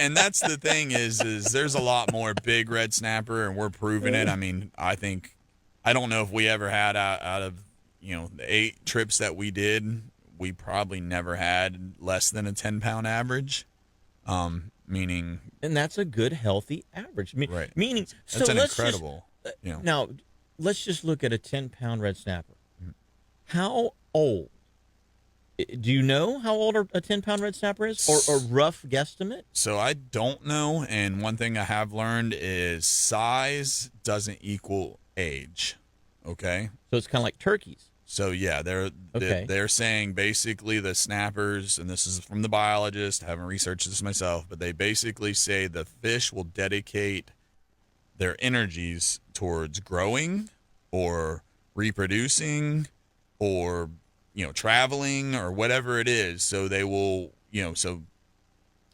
And that's the thing is there's a lot more big red snapper, and we're proving it. I mean, I don't know if we ever had out of the 8 trips that we did, we probably never had less than a 10-pound average. Meaning, and that's a good, healthy average. right? Meaning, That's so an let's incredible. Just, now, let's just look at a 10-pound red snapper. How old? Do you know how old a 10-pound red snapper is, or a rough guesstimate? So I don't know, and one thing I have learned is size doesn't equal age. Okay. So it's kind of like turkeys. So yeah, they're saying basically the snappers, and this is from the biologist. I haven't researched this myself, but they basically say the fish will dedicate their energies towards growing or reproducing or traveling or whatever it is. So they will so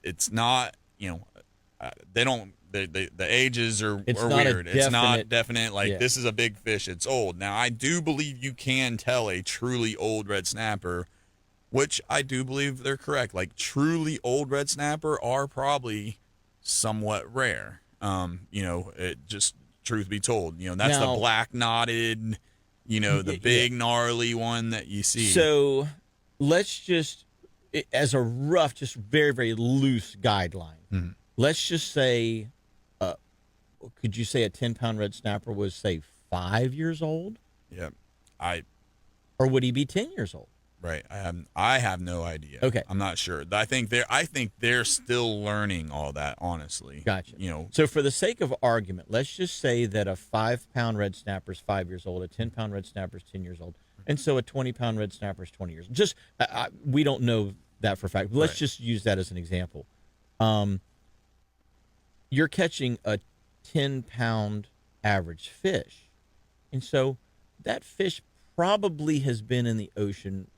it's not they don't. The ages are weird. It's not definite. Like, this is a big fish. It's old. Now, I do believe you can tell a truly old red snapper, which I do believe they're correct. Like, truly old red snapper are probably somewhat rare. It just, truth be told, that's the black knotted, the big gnarly one that you see. So let's just, as a rough, just very, very loose guideline, let's just say, could you say a 10-pound red snapper was, say, 5 years old? Yeah. Or would he be 10 years old? Right. I have no idea. Okay. I'm not sure. I think they're still learning all that, honestly. Gotcha. So for the sake of argument, let's just say that a 5-pound red snapper is 5 years old, a 10-pound red snapper is 10 years old, and so a 20-pound red snapper is 20 years old. Just we don't know that for a fact. But let's just use that as an example. You're catching a 10-pound average fish, and so that fish probably has been in the ocean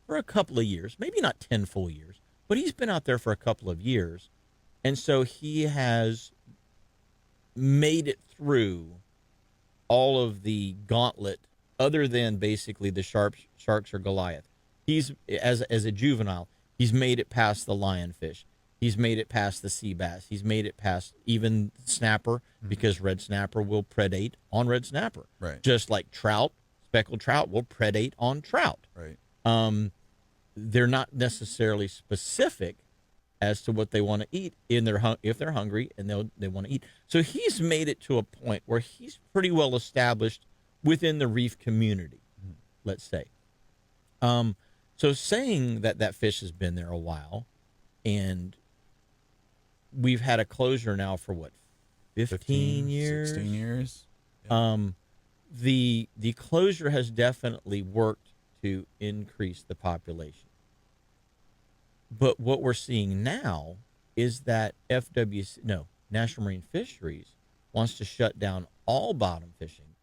for a couple of years, maybe not 10 full years, but he's been out there for a couple of years, and so he has made it through all of the gauntlet other than basically the sharks or Goliath. He's as a juvenile, he's made it past the lionfish. He's made it past the sea bass. He's made it past even snapper, because red snapper will predate on red snapper. Right. Just like trout, speckled trout will predate on trout. Right. They're not necessarily specific as to what they want to eat if they're hungry and they want to eat. So he's made it to a point where he's pretty well established within the reef community, let's say. So saying that fish has been there a while, and we've had a closure now for 15 years? 16 years. Yeah. The closure has definitely worked to increase the population. But what we're seeing now is that National Marine Fisheries wants to shut down all bottom fishing,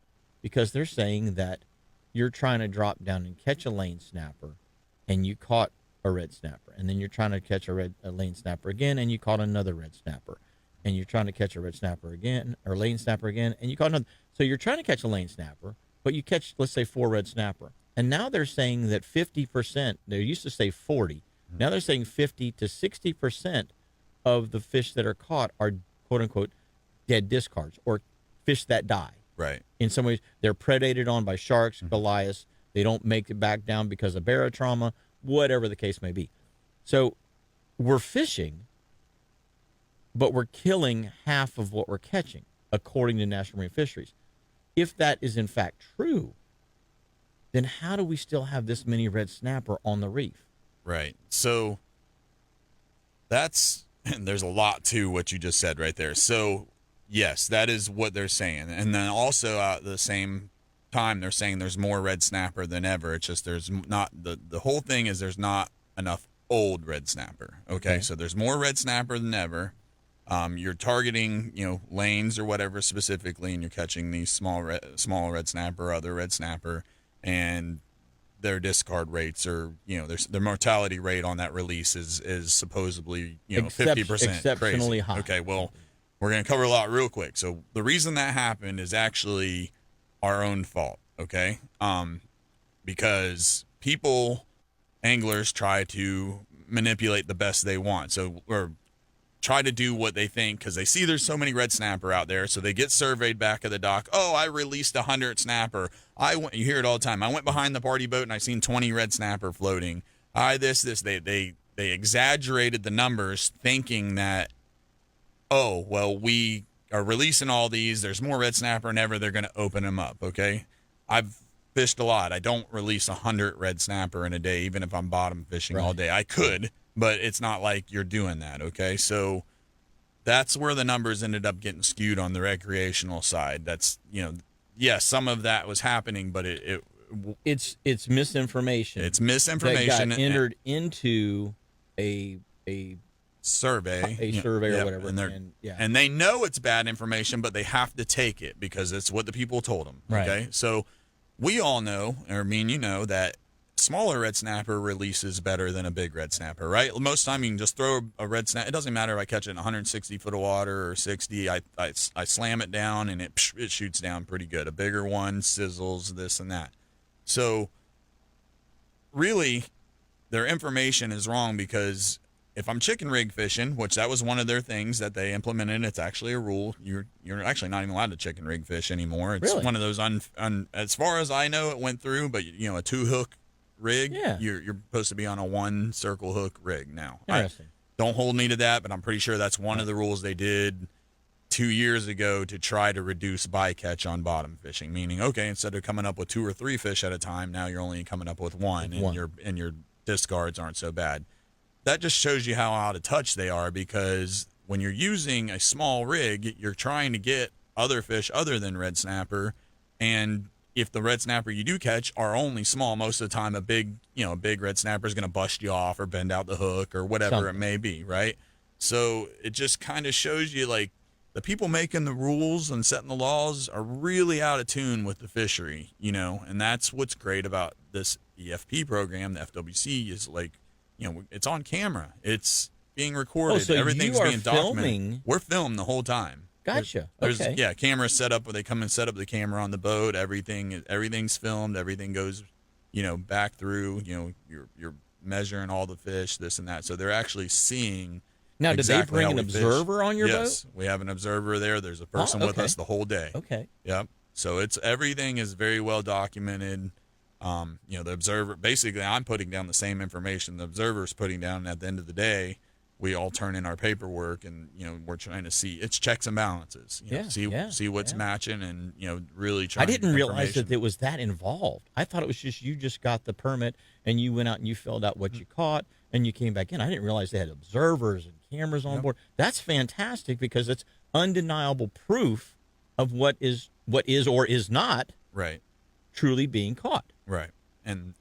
because they're saying that you're trying to drop down and catch a lane snapper, and you caught a red snapper, and then you're trying to catch a lane snapper again, and you caught another red snapper, and you're trying to catch a red snapper again, or lane snapper again, and you caught another. So you're trying to catch a lane snapper, but you catch, let's say, 4 red snapper, and now they're saying that 50%. They used to say 40. Now they're saying 50 to 60% of the fish that are caught are quote unquote dead discards, or fish that die. Right. In some ways, they're predated on by sharks, Goliaths. They don't make it back down because of barotrauma, whatever the case may be. So we're fishing, but we're killing half of what we're catching, according to National Marine Fisheries. If that is in fact true, then how do we still have this many red snapper on the reef? Right. So there's a lot to what you just said right there. So yes, that is what they're saying. And then also at the same time, they're saying there's more red snapper than ever. It's just there's not, the whole thing is there's not enough old red snapper. Okay. So there's more red snapper than ever. You're targeting, lanes or whatever specifically, and you're catching these small red snapper, other red snapper, and their discard rates are, their mortality rate on that release is supposedly, 50%. Exceptionally high. Okay, well, we're going to cover a lot real quick. So the reason that happened is actually our own fault, okay? Because anglers try to manipulate the best they want. So, or try to do what they think because they see there's so many red snapper out there. So they get surveyed back at the dock. Oh, I released 100 snapper. You hear it all the time. I went behind the party boat and I seen 20 red snapper floating. They exaggerated the numbers thinking that, oh, well, we are releasing all these. There's more red snapper than ever. They're going to open them up. Okay. I've fished a lot. I don't release 100 red snapper in a day, even if I'm bottom fishing all day. I could, but it's not like you're doing that. Okay. So that's where the numbers ended up getting skewed on the recreational side. That's, yes, some of that was happening, but it's misinformation. It's misinformation that got entered into a survey, or whatever, and they know it's bad information, but they have to take it because it's what the people told them. Okay, so we all know, or me and you know, that smaller red snapper releases better than a big red snapper, right? Most of the time you can just throw a red snapper. It doesn't matter if I catch it in 160 foot of water or 60. I slam it down and it shoots down pretty good. A bigger one sizzles, this and that. So really, their information is wrong because if I'm chicken rig fishing, which that was one of their things that they implemented, it's actually a rule. You're actually not even allowed to chicken rig fish anymore. It's one of those as far as I know, it went through, but a 2-hook rig, you're supposed to be on a 1 circle hook rig now. Interesting. Don't hold me to that, but I'm pretty sure that's one of the rules they did 2 years ago to try to reduce bycatch on bottom fishing. Meaning, okay, instead of coming up with 2 or 3 fish at a time, now you're only coming up with one. And your discards aren't so bad. That just shows you how out of touch they are, because when you're using a small rig, you're trying to get other fish other than red snapper, and if the red snapper you do catch are only small, most of the time a big red snapper is going to bust you off or bend out the hook or whatever it may be, right? So it just kind of shows you, like, the people making the rules and setting the laws are really out of tune with the fishery, and that's what's great about this EFP program. The FWC is like, it's on camera. It's being recorded. So everything's you are being documented. filming. We're filmed the whole time. Gotcha. There's okay. Cameras set up where they come and set up the camera on the boat. Everything's filmed. Everything goes, back through. You're measuring all the fish, this and that. So they're actually seeing. Now, exactly did they bring an observer on your boat? Yes, we have an observer there. There's a person with us the whole day. Okay. Yep. So everything is very well documented. The observer, basically, I'm putting down the same information the observer's putting down. And at the end of the day, we all turn in our paperwork, and we're trying to see, it's checks and balances. See what's matching, and really trying. I didn't realize that it was that involved. I thought it was just you just got the permit and you went out and you filled out what you caught and you came back in. I didn't realize they had observers and cameras on board. That's fantastic, because it's undeniable proof of what is or is not truly being caught. Right. And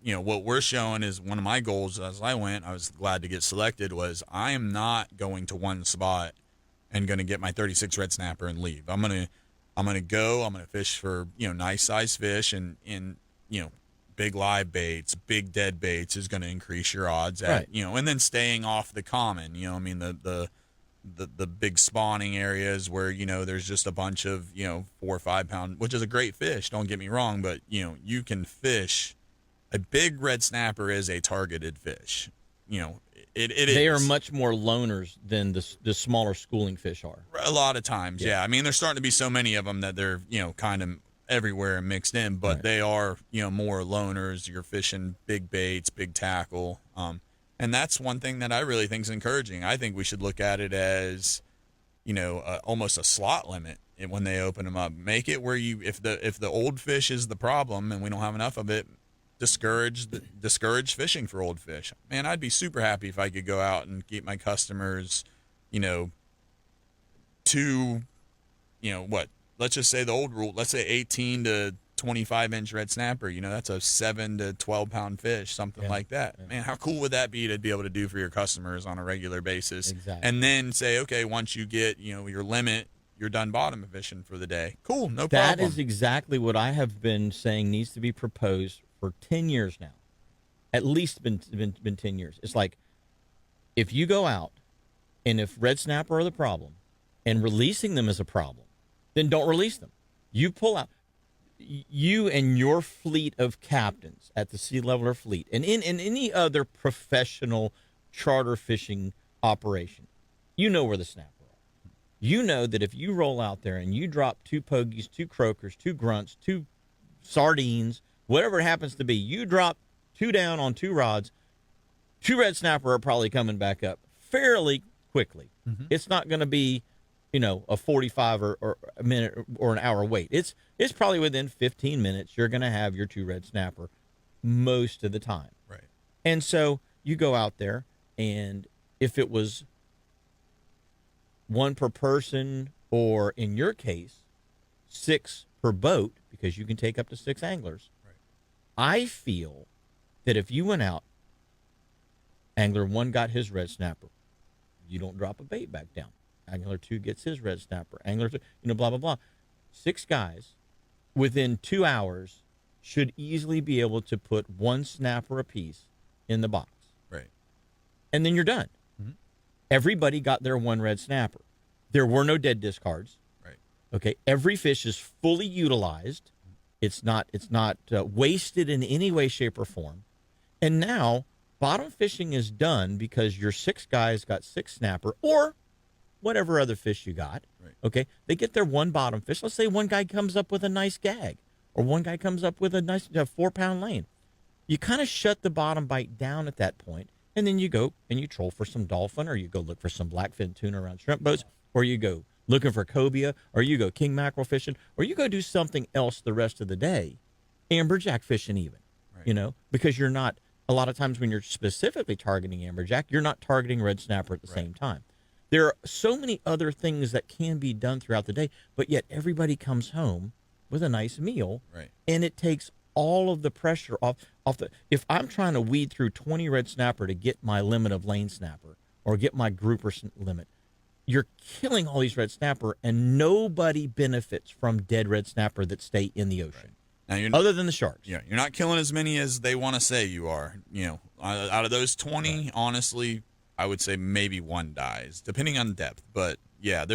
what we're showing is, one of my goals as I was glad to get selected, was I am not going to one spot and going to get my 36 red snapper and leave. I'm going to fish for, nice size fish, and big live baits, big dead baits is going to increase your odds at, and then staying off the common, the big spawning areas where, there's just a bunch of, 4 or 5 pound, which is a great fish. Don't get me wrong, but you can fish. A big red snapper is a targeted fish. It is. They are much more loners than the smaller schooling fish are. A lot of times. Yeah. I mean, there's starting to be so many of them that they're, kind of everywhere and mixed in, but they are, more loners. You're fishing big baits, big tackle. And that's one thing that I really think is encouraging. I think we should look at it as, almost a slot limit when they open them up. Make it where if the old fish is the problem and we don't have enough of it, discourage fishing for old fish. Man, I'd be super happy if I could go out and keep my customers, let's just say the old rule, let's say 18 to 25-inch red snapper, that's a 7 to 12 pound fish, something like that. Yeah. Man, how cool would that be to be able to do for your customers on a regular basis? Exactly. And then say, okay, once you get, your limit, you're done bottom fishing for the day. Cool, no problem. That is exactly what I have been saying needs to be proposed for 10 years now. At least been 10 years. It's like, if you go out and if red snapper are the problem, and releasing them is a problem, then don't release them. You pull out. You and your fleet of captains at the Sea Leveler fleet and in any other professional charter fishing operation, you know where the snapper are. You know that if you roll out there and you drop 2 pogies, 2 croakers, 2 grunts, 2 sardines, whatever it happens to be, you drop 2 down on 2 rods, 2 red snapper are probably coming back up fairly quickly. Mm-hmm. It's not going to be, a 45 or a minute or an hour wait. It's probably within 15 minutes you're going to have your 2 red snapper most of the time. Right. And so you go out there, and if it was 1 per person, or in your case, 6 per boat, because you can take up to 6 anglers, right. I feel that if you went out, angler 1 got his red snapper, you don't drop a bait back down. Angler 2 gets his red snapper. Angler 2, blah, blah, blah. 6 guys within 2 hours should easily be able to put 1 snapper apiece in the box. Right. And then you're done. Mm-hmm. Everybody got their 1 red snapper. There were no dead discards. Right. Okay. Every fish is fully utilized. It's not wasted in any way, shape, or form. And now bottom fishing is done because your 6 guys got 6 snapper or whatever other fish you got. Right. Okay. They get their 1 bottom fish. Let's say 1 guy comes up with a nice gag, or 1 guy comes up with a nice 4-pound lane. You kind of shut the bottom bite down at that point, and then you go and you troll for some dolphin, or you go look for some blackfin tuna around shrimp boats, or you go looking for cobia, or you go king mackerel fishing, or you go do something else the rest of the day, amberjack fishing even, right. Because you're not, a lot of times when you're specifically targeting amberjack, you're not targeting red snapper at the same time. There are so many other things that can be done throughout the day, but yet everybody comes home with a nice meal, right. and it takes all of the pressure off the. If I'm trying to weed through 20 red snapper to get my limit of lane snapper or get my grouper limit, you're killing all these red snapper, and nobody benefits from dead red snapper that stay in the ocean. Right. Now other than the sharks. Yeah, you're not killing as many as they want to say you are. Out of those 20, right. Honestly, I would say maybe 1 dies, depending on depth. But yeah,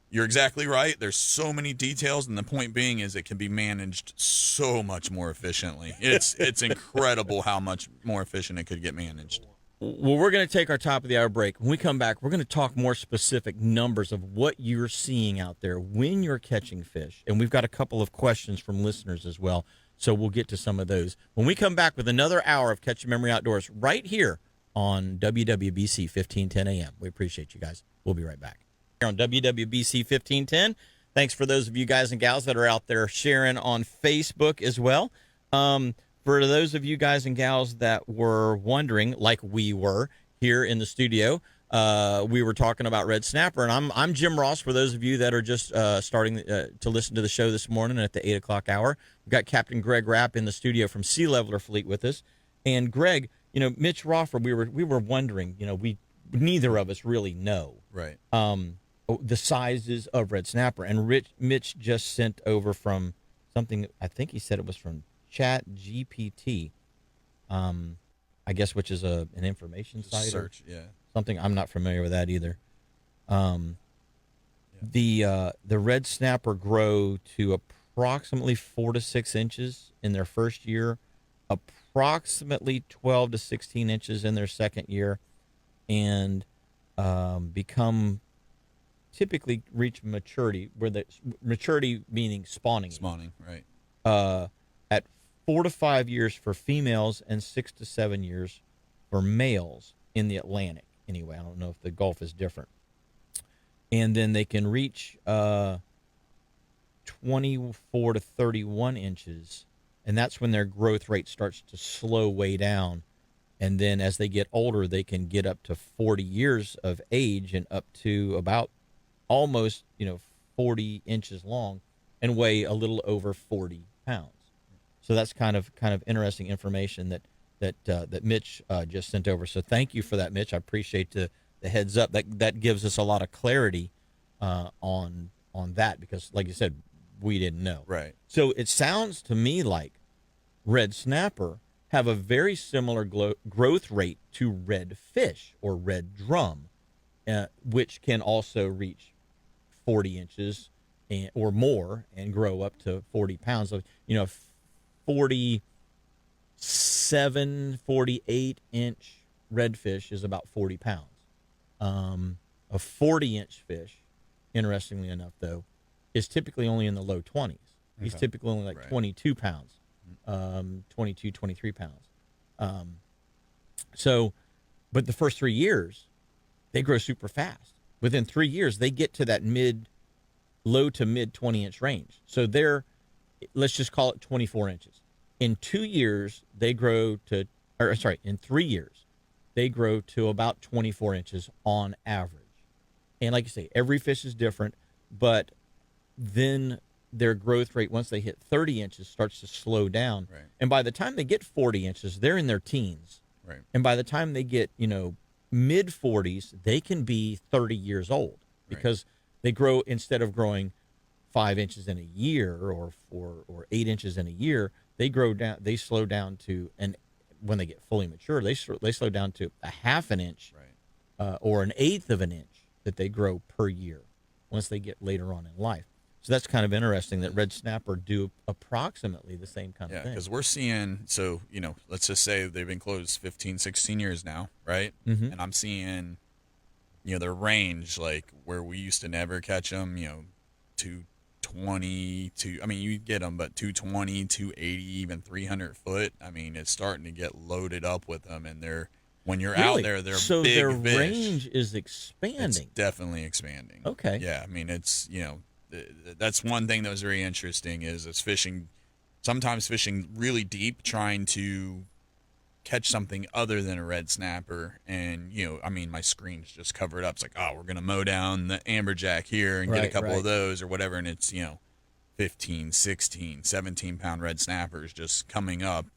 you're exactly right. There's so many details, and the point being is it can be managed so much more efficiently. It's incredible how much more efficient it could get managed. Well, we're going to take our top of the hour break. When we come back, we're going to talk more specific numbers of what you're seeing out there when you're catching fish. And we've got a couple of questions from listeners as well, so we'll get to some of those. When we come back with another hour of Catch Your Memory Outdoors right here on WWBC 1510 AM. We appreciate you guys. We'll be right back. Here on WWBC 1510. Thanks for those of you guys and gals that are out there sharing on Facebook as well. For those of you guys and gals that were wondering, like we were here in the studio, we were talking about red snapper, and I'm Jim Ross. For those of you that are just starting to listen to the show this morning at the 8 o'clock hour, we've got Captain Greg Rapp in the studio from Sea Leveler Fleet with us. And Greg, Mitch Rofford, we were wondering, we neither of us really know, right? The sizes of red snapper, and Mitch just sent over from something. I think he said it was from Chat GPT, I guess, which is an information site. Search, yeah. Something I'm not familiar with that either. The red snapper grow to approximately 4 to 6 inches in their first year, approximately 12 to 16 inches in their second year, and typically reach maturity, maturity meaning spawning. Spawning, right. At 4 to 5 years for females and 6 to 7 years for males in the Atlantic. Anyway, I don't know if the Gulf is different. And then they can reach 24 to 31 inches, and that's when their growth rate starts to slow way down. And then as they get older, they can get up to 40 years of age and up to about almost 40 inches long and weigh a little over 40 pounds. So that's kind of interesting information that Mitch just sent over. So thank you for that, Mitch. I appreciate the heads up. That gives us a lot of clarity on that, because, like you said, we didn't know. Right. So it sounds to me like red snapper have a very similar growth rate to red fish or red drum, which can also reach 40 inches or more and grow up to 40 pounds. So, 47, 48-inch redfish is about 40 pounds. A 40-inch fish, interestingly enough, though, is typically only in the low 20s. He's typically only like 22 pounds, 22, 23 pounds. But the first 3 years, they grow super fast. Within 3 years, they get to that low to mid 20-inch range. So let's just call it 24 inches. In 2 years, in 3 years, they grow to about 24 inches on average. And like I say, every fish is different, but then their growth rate, once they hit 30 inches, starts to slow down. Right. And by the time they get 40 inches, they're in their teens. Right. And by the time they get, mid 40s, they can be 30 years old because they grow, instead of growing 5 inches in a year or 8 inches in a year, they slow down to, and when they get fully mature, they slow down to a half an inch or an eighth of an inch that they grow per year once they get later on in life. So that's kind of interesting that red snapper do approximately the same kind of thing. Yeah, because we're seeing, let's just say they've been closed 15, 16 years now, right? Mm-hmm. And I'm seeing, their range, like where we used to never catch them, 220 you get them, but 220, 280, even 300 foot. I mean, it's starting to get loaded up with them, and when you're out there, they're so big their fish. range is expanding. It's definitely expanding. Okay. Yeah, I mean, it's, that's one thing that was very interesting is it's sometimes fishing really deep, trying to catch something other than a red snapper. And, my screen's just covered up. It's like, oh, we're going to mow down the amberjack here and get a couple of those or whatever. And it's, 15, 16, 17-pound red snappers just coming up,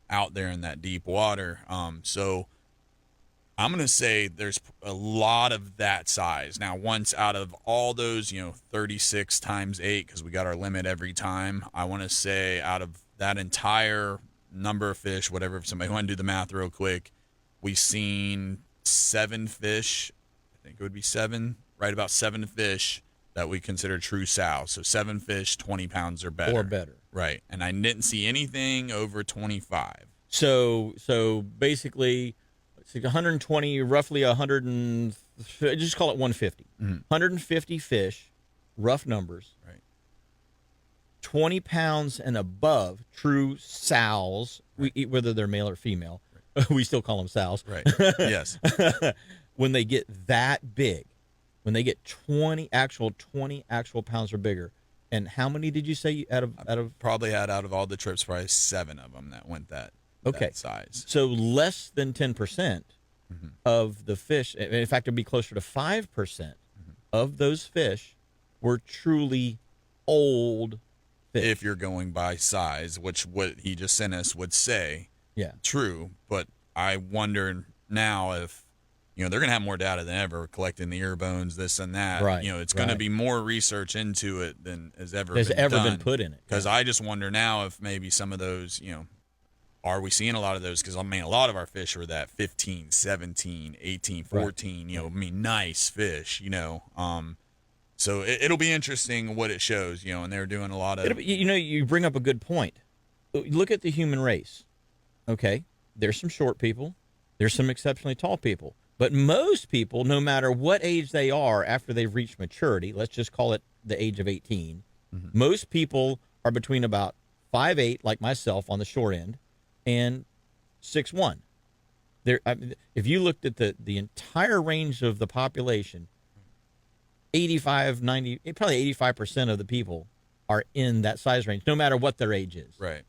out there in that deep water. So I'm going to say there's a lot of that size. Now, once out of all those, 36 times 8, because we got our limit every time, I want to say out of that entire number of fish, whatever, if somebody want to do the math real quick, we've seen 7 fish. I think it would be 7, right about 7 fish that we consider true sow. So 7 fish, 20 pounds or better. Or better. Right. And I didn't see anything over 25. So basically, it's like 120, roughly 100 and just call it 150. Mm-hmm. 150 fish, rough numbers. Right. 20 pounds and above, true sows, whether they're male or female. Right. We still call them sows. Right. Yes. When they get that big, when they get 20 actual pounds or bigger. And how many did you say out of probably had out of all the trips, probably 7 of them that went that size. So less than 10% mm-hmm. of the fish, in fact, it would be closer to 5% mm-hmm. of those fish were truly old fish. If you're going by size, which what he just sent us would say, true. But I wonder now if, they're going to have more data than ever collecting the ear bones, this and that. Right. It's going to be more research into it than has ever been put in it. Because I just wonder now if maybe some of those, are we seeing a lot of those? Because, a lot of our fish are that 15, 17, 18, 14, right. Nice fish, So it'll be interesting what it shows, and they're doing a lot of. You bring up a good point. Look at the human race. Okay, there's some short people, there's some exceptionally tall people, but most people, no matter what age they are after they've reached maturity, let's just call it the age of 18, mm-hmm. most people are between about 5'8", like myself on the short end, and 6'1". If you looked at the entire range of the population, 85, 90, probably 85% of the people are in that size range, no matter what their age is. Right.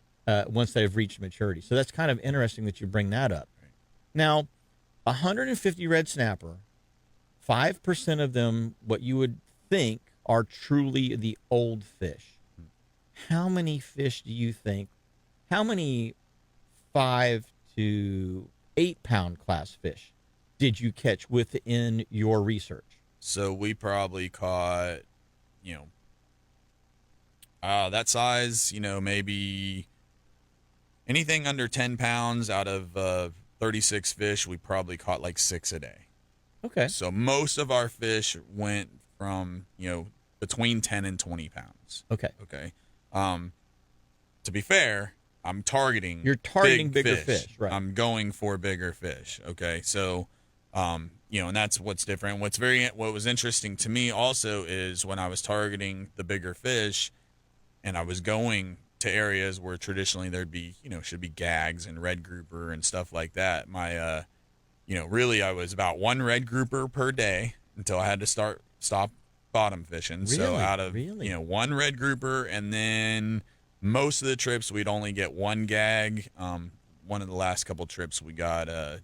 Once they've reached maturity. So that's kind of interesting that you bring that up. Right. Now, 150 red snapper, 5% of them, what you would think, are truly the old fish. How many fish do you think, how many 5 to 8 pound class fish did you catch within your research? So we probably caught, that size, maybe anything under 10 pounds out of 36 fish, we probably caught like 6 a day. Okay. So most of our fish went from, between 10 and 20 pounds. Okay. Okay. To be fair, I'm targeting. You're targeting big bigger fish, right? I'm going for bigger fish. Okay. So, and that's what's different. What was interesting to me also is when I was targeting the bigger fish and I was going to areas where traditionally there'd be, should be gags and red grouper and stuff like that. My, really I was about one red grouper per day until I had to stop bottom fishing. Really? So out of, Really? one red grouper, and then most of the trips we'd only get one gag. One of the last couple trips we got, I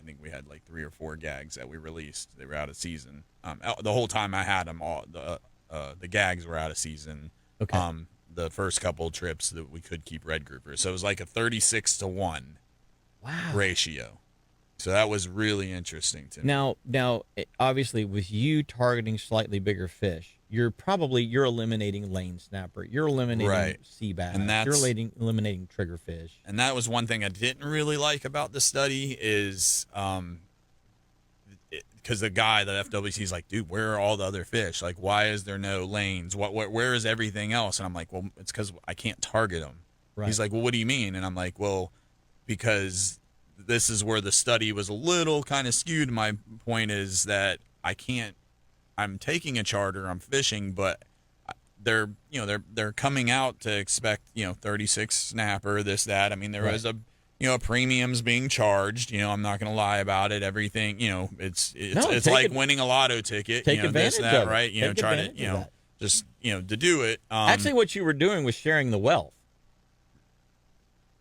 think we had like 3 or 4 gags that we released. They were out of season. The whole time I had them, all the gags were out of season. Okay. The first couple trips that we could keep red groupers. So it was like a 36-to-1 ratio. So that was really interesting to me. Now, obviously, with you targeting slightly bigger fish, you're eliminating lane snapper, you're eliminating sea bass, And you're eliminating triggerfish. And that was one thing I didn't really like about the study is because the guy, the FWC, is like, dude, where are all the other fish? Like, why is there no lanes? Where is everything else? And I'm like, well, it's because I can't target them. Right. He's like, well, what do you mean? And I'm like, well, because this is where the study was a little kind of skewed. My point is that I'm taking a charter, I'm fishing, but they're coming out to expect, 36 snapper, this, that. I mean, there was a premiums being charged, I'm not going to lie about it. Everything, it's like winning a lotto ticket, take advantage this, that, of it. right? Try to, just, to do it. Actually, what you were doing was sharing the wealth.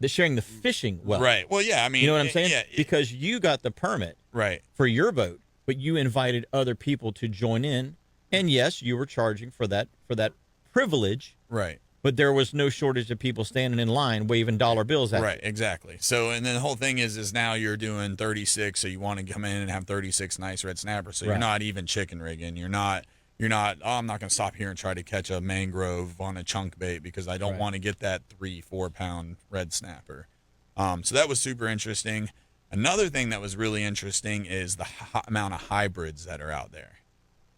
Sharing the fishing wealth. Right. Well, yeah, I mean, you know what I'm saying? Yeah, because you got the permit for your boat, but you invited other people to join in, and yes, you were charging for that privilege. Right. But there was no shortage of people standing in line waving dollar bills at you. Right, exactly. So, and then the whole thing is now you're doing 36, so you want to come in and have 36 nice red snappers. So you're not even chicken rigging. You're not, I'm not going to stop here and try to catch a mangrove on a chunk bait because I don't want to get that 3-4 pound red snapper. So that was super interesting. Another thing that was really interesting is the amount of hybrids that are out there.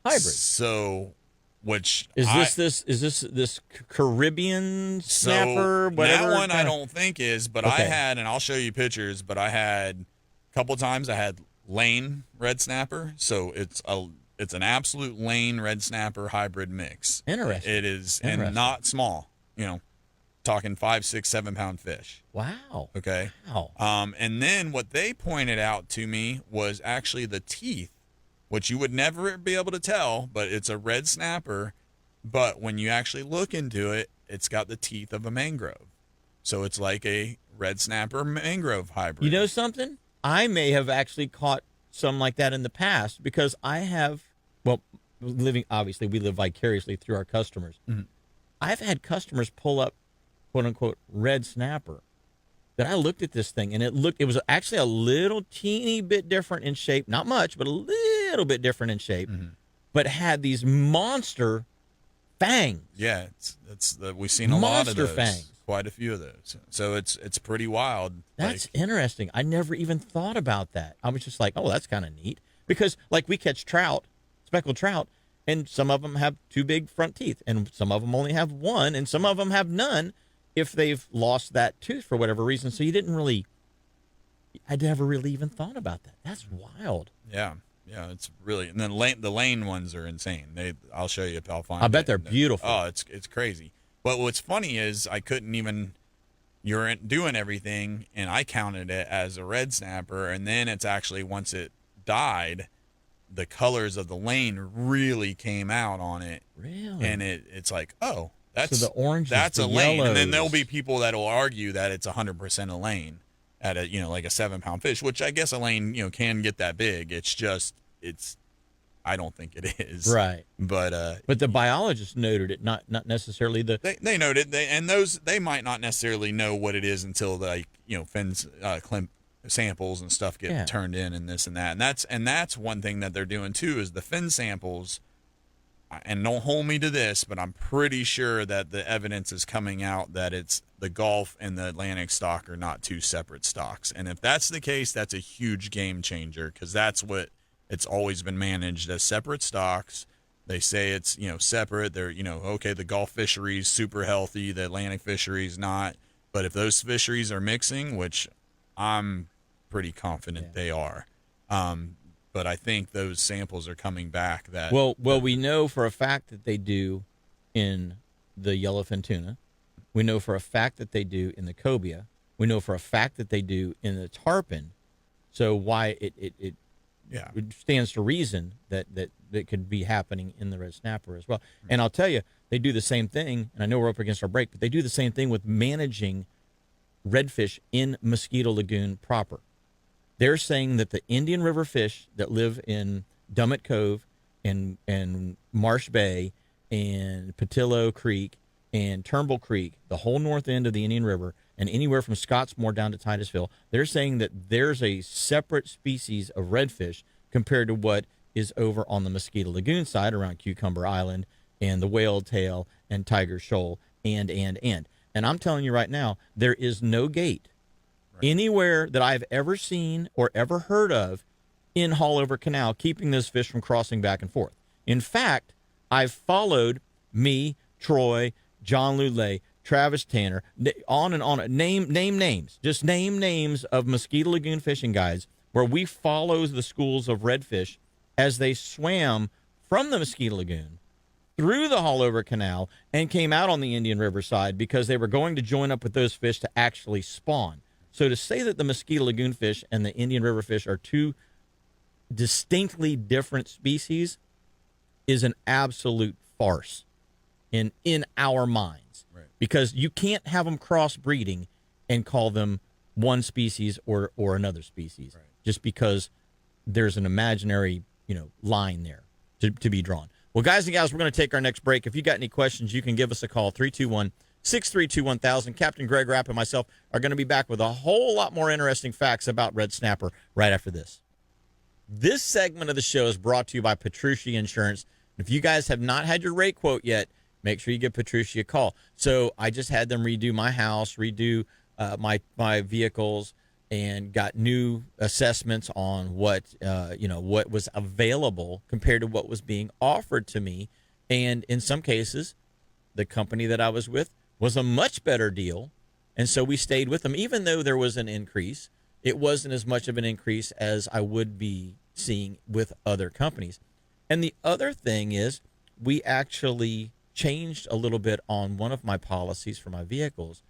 Hybrids. So, which is this Caribbean snapper? Whatever. That one I don't think is, but I had, and I'll show you pictures. But I had a couple times I had lane red snapper. So it's an absolute lane red snapper hybrid mix. Interesting. It is, and not small. Talking 5, 6, 7 pound fish. Wow. Okay. Wow. And then what they pointed out to me was actually the teeth, which you would never be able to tell, but it's a red snapper. But when you actually look into it, it's got the teeth of a mangrove. So it's like a red snapper mangrove hybrid. You know something? I may have actually caught some like that in the past because I have, we live vicariously through our customers. Mm-hmm. I've had customers pull up, quote unquote, red snapper that I looked at this thing and it was actually a little teeny bit different in shape. Not much, but a little bit different in shape, but had these monster fangs. Yeah. We've seen a lot of those. Fangs. Quite a few of those. So it's pretty wild. That's interesting. I never even thought about that. I was just like, oh, that's kind of neat. Because like we catch trout, speckled trout, and some of them have 2 big front teeth, and some of them only have 1, and some of them have none if they've lost that tooth for whatever reason. So I never really even thought about that. That's wild. Yeah. Yeah, it's really, and then the lane ones are insane. I'll show you if I'll find. I bet they're beautiful. Oh, it's crazy. But what's funny is I couldn't even. You're doing everything, and I counted it as a red snapper, and then it's actually once it died, the colors of the lane really came out on it. Really, and it's like, oh, that's so the orange. That's a lane, yellows. and then there'll be people that will argue that it's 100% a lane at a like a 7 pound fish, which I guess a lane can get that big. It's just I don't think it is. Right. But the biologists noted it, not necessarily the. They noted they might not necessarily know what it is until fins climp samples and stuff get turned in and this and that. And that's one thing that they're doing too is the fin samples. And don't hold me to this, but I'm pretty sure that the evidence is coming out that it's the Gulf and the Atlantic stock are not 2 separate stocks. And if that's the case, that's a huge game changer because that's what it's always been managed as separate stocks. They say it's, separate. They're, okay, the Gulf fisheries super healthy, the Atlantic fisheries not. But if those fisheries are mixing, which I'm pretty confident they are, but I think those samples are coming back. Well, we know for a fact that they do in the yellowfin tuna. We know for a fact that they do in the cobia. We know for a fact that they do in the tarpon. So why it stands to reason that could be happening in the red snapper as well. And I'll tell you, they do the same thing, and I know we're up against our break, but they do the same thing with managing redfish in Mosquito Lagoon proper. They're saying that the Indian River fish that live in Dummett Cove and Marsh Bay and Patillo Creek and Turnbull Creek, the whole north end of the Indian River, and anywhere from Scottsmore down to Titusville, they're saying that there's a separate species of redfish compared to what is over on the Mosquito Lagoon side around Cucumber Island and the Whale Tail and Tiger Shoal and. And I'm telling you right now, there is no gate anywhere that I've ever seen or ever heard of in Hallover Canal keeping those fish from crossing back and forth. In fact, I've followed me, Troy, John Lulay, Travis Tanner, on and on. Name names. Just name names of Mosquito Lagoon fishing guides where we follow the schools of redfish as they swam from the Mosquito Lagoon through the Hallover Canal and came out on the Indian River side because they were going to join up with those fish to actually spawn. So to say that the Mosquito Lagoon fish and the Indian River fish are two distinctly different species is an absolute farce in our minds. Right. Because you can't have them crossbreeding and call them one species or another species, right, just because there's an imaginary, line there to be drawn. Well, guys and gals, we're going to take our next break. If you got any questions, you can give us a call, 321-632-1000. Captain Greg Rapp and myself are going to be back with a whole lot more interesting facts about red snapper right after this. This segment of the show is brought to you by Petrucci Insurance. If you guys have not had your rate quote yet, make sure you give Petrucci a call. So I just had them redo my house, redo my vehicles, and got new assessments on what was available compared to what was being offered to me. And in some cases, the company that I was with was a much better deal. And so we stayed with them. Even though there was an increase, it wasn't as much of an increase as I would be seeing with other companies. And the other thing is we actually changed a little bit on one of my policies for my vehicles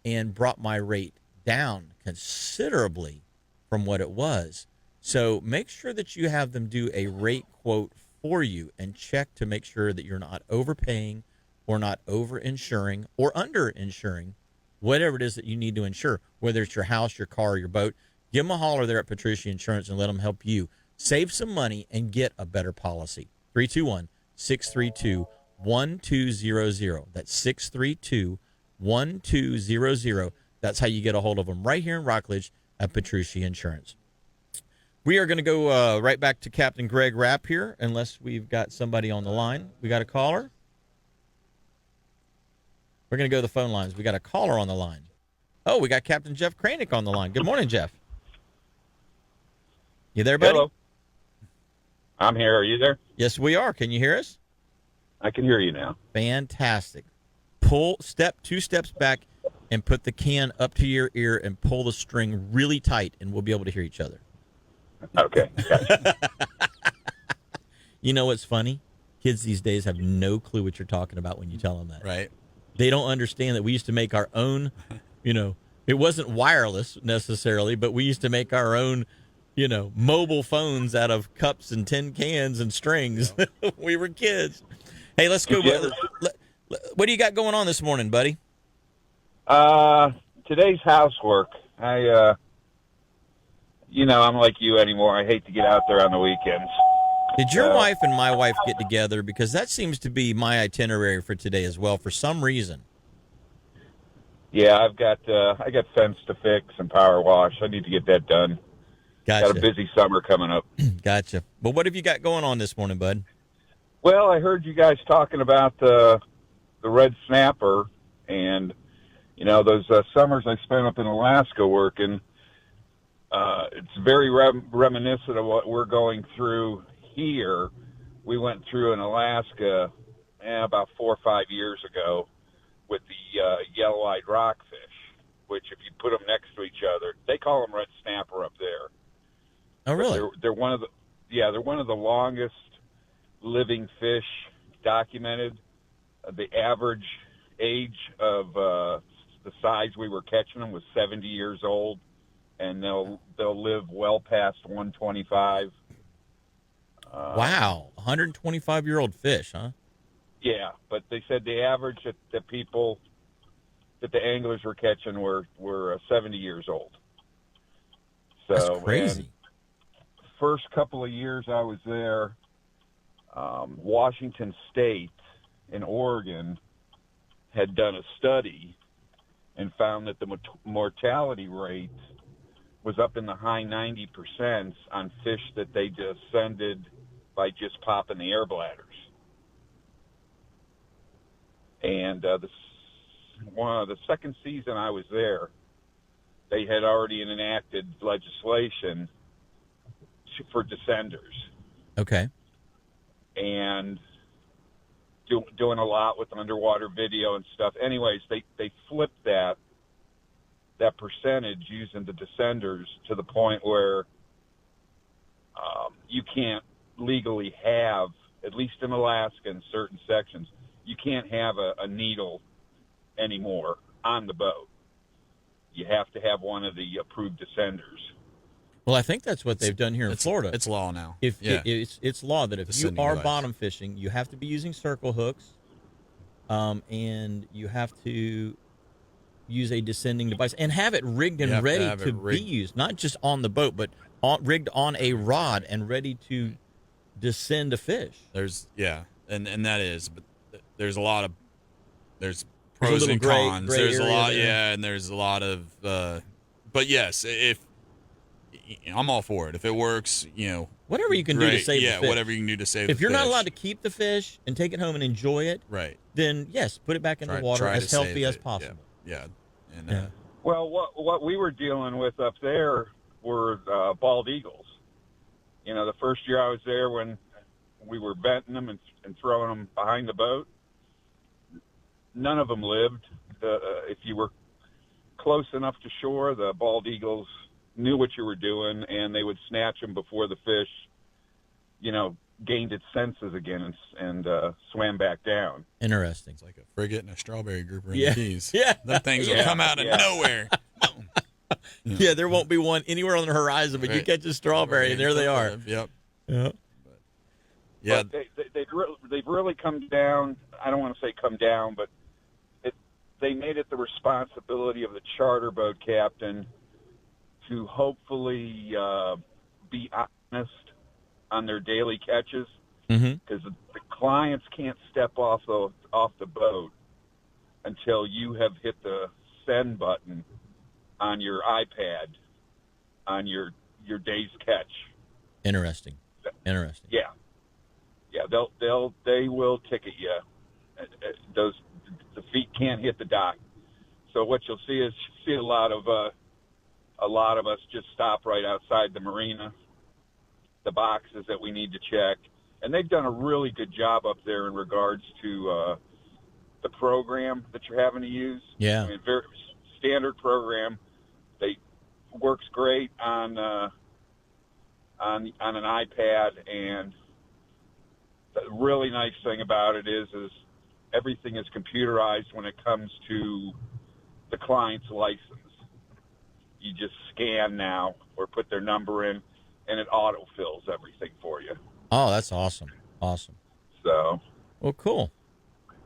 and brought my rate down considerably from what it was. So make sure that you have them do a rate quote for you and check to make sure that you're not overpaying or not over-insuring or under-insuring whatever it is that you need to insure, whether it's your house, your car, or your boat. Give them a holler there at Petrucci Insurance and let them help you save some money and get a better policy. 321-632-1200. That's 632-1200. That's how you get a hold of them right here in Rockledge at Petrucci Insurance. We are going to go right back to Captain Greg Rapp here, unless we've got somebody on the line. We got a caller? We're going to go to the phone lines. We got a caller on the line. Oh, we got Captain Jeff Kranick on the line. Good morning, Jeff. You there, buddy? Hello. I'm here. Are you there? Yes, we are. Can you hear us? I can hear you now. Fantastic. Two steps back and put the can up to your ear and pull the string really tight, and we'll be able to hear each other. Okay. Gotcha. You know what's funny? Kids these days have no clue what you're talking about when you tell them that. Right. They don't understand that we used to make our own, it wasn't wireless necessarily, but we used to make our own, mobile phones out of cups and tin cans and strings. We were kids. Hey, let's go. What do you got going on this morning, buddy? Today's housework. I'm like you anymore. I hate to get out there on the weekends. Did your wife and my wife get together? Because that seems to be my itinerary for today as well, for some reason. Yeah, I got fence to fix and power wash. I need to get that done. Gotcha. Got a busy summer coming up. Gotcha. But what have you got going on this morning, bud? Well, I heard you guys talking about the red snapper, and those summers I spent up in Alaska working. It's very reminiscent of what we're going through here we went through in Alaska about 4 or 5 years ago with the yellow-eyed rockfish, which if you put them next to each other, they call them red snapper up there. Oh, really? They're one of the longest living fish documented. The average age of the size we were catching them was 70 years old, and they'll live well past 125. Wow, 125-year-old fish, huh? Yeah, but they said the average that the anglers were catching were 70 years old. So, That's crazy. And first couple of years I was there, Washington State in Oregon had done a study and found that the mortality rate was up in the high 90% on fish that they descended by just popping the air bladders. And the second season I was there, they had already enacted legislation for descenders. Okay. And doing a lot with underwater video and stuff. Anyways, they flipped that percentage using the descenders to the point where you can't legally have, at least in Alaska in certain sections, you can't have a needle anymore on the boat. You have to have one of the approved descenders. Well, I think that's what they've done here in Florida. It's law now. It's law that if you Descending are device. bottom fishing, you have to be using circle hooks, and you have to use a descending device and have it rigged and ready to be used, not just on the boat, but rigged on a rod and ready to descend a fish. And that is, but there's a lot of there's There's a pros little and gray cons. There's a area lot, there. and there's a lot of. But yes, if I'm all for it, if it works, Whatever you can do to save the fish. whatever you can do to save. If you're not allowed to keep the fish and take it home and enjoy it, right? then yes, put it back in the water as healthy as possible. Yeah. And Well, what we were dealing with up there were bald eagles. The first year I was there when we were venting them and throwing them behind the boat, none of them lived. If you were close enough to shore, the bald eagles knew what you were doing, and they would snatch them before the fish, gained its senses again and swam back down. Interesting. it's like a frigate and a strawberry grouper in Yeah. the Keys. Yeah. Them things will come out of nowhere. Boom. Yeah, there won't be one anywhere on the horizon, but you Right. catch a strawberry, and there they are. Yep. Yeah. Yeah. But they've really come down. I don't want to say come down, but they made it the responsibility of the charter boat captain to hopefully be honest on their daily catches, because the clients can't step off the boat until you have hit the send button on your iPad on your day's catch. Interesting. Yeah, they will ticket you. The feet can't hit the dock. So what you'll see is a lot of us just stop right outside the marina, the boxes that we need to check, and they've done a really good job up there in regards to the program that you're having to use. Yeah. I mean, very standard program. They works great on an iPad, and the really nice thing about it is everything is computerized when it comes to the client's license. You just scan now or put their number in, and it autofills everything for you. Oh, that's awesome. So, Well, cool.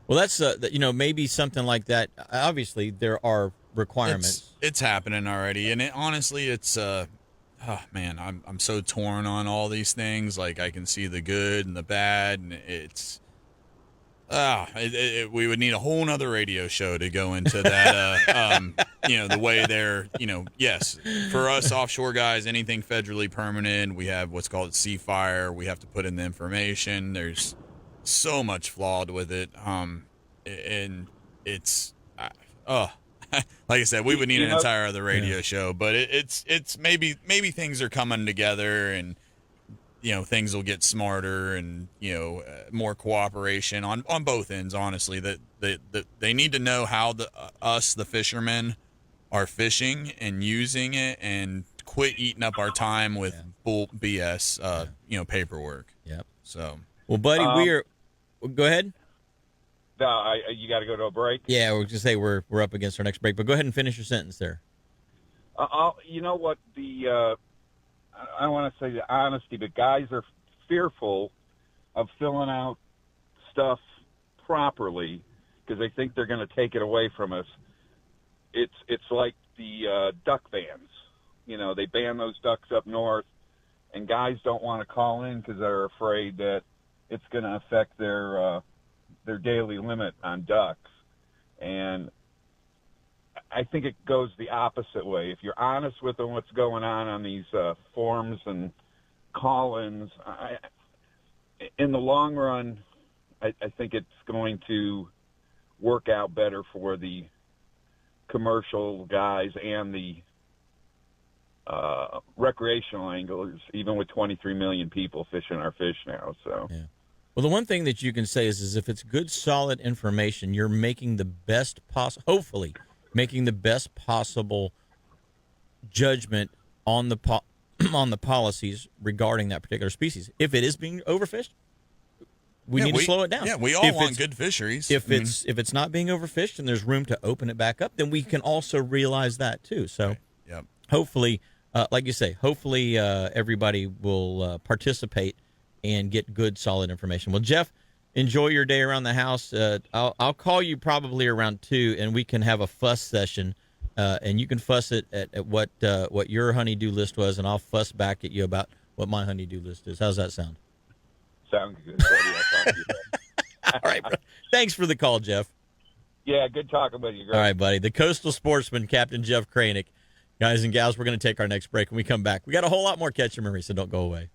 Well, that's maybe something like that. Obviously, there are requirements. It's happening already, and honestly, it's man, I'm so torn on all these things. Like, I can see the good and the bad, and it's we would need a whole nother radio show to go into that. The way they're, yes, for us offshore guys, anything federally permanent, we have what's called sea fire. We have to put in the information. There's so much flawed with it, and it's like I said, we would need an entire other radio show. But it's maybe things are coming together, and things will get smarter and more cooperation on both ends. Honestly, that they need to know how the fishermen are fishing and using it, and quit eating up our time with bull BS paperwork. Yep. So, well, buddy, go ahead. You got to go to a break. Yeah, we'll just say we're up against our next break, but go ahead and finish your sentence there. You know what, I don't want to say the honesty, but guys are fearful of filling out stuff properly because they think they're going to take it away from us. It's like the duck bans. They ban those ducks up north, and guys don't want to call in because they're afraid that it's going to affect their daily limit on ducks. And I think it goes the opposite way. If you're honest with them what's going on these forums and call-ins, in the long run, I think it's going to work out better for the commercial guys and the recreational anglers, even with 23 million people fishing our fish now. So. Yeah. Well, the one thing that you can say is if it's good, solid information, you're making the best hopefully making the best possible judgment on the on the policies regarding that particular species. If it is being overfished, we need to slow it down. Yeah, we all want good fisheries. If it's not being overfished and there's room to open it back up, then we can also realize that too. So, hopefully, like you say, everybody will participate and get good, solid information. Well, Jeff, enjoy your day around the house. I'll call you probably around 2, and we can have a fuss session, and you can fuss it at what your honey-do list was, and I'll fuss back at you about what my honey-do list is. How's that sound? Sounds good, buddy. I'll talk to you then. All right, bro. Thanks for the call, Jeff. Yeah, good talking with you, Greg. All right, buddy. The coastal sportsman, Captain Jeff Kranick. Guys and gals, we're going to take our next break. When we come back, we got a whole lot more Catch Your Memory, so don't go away.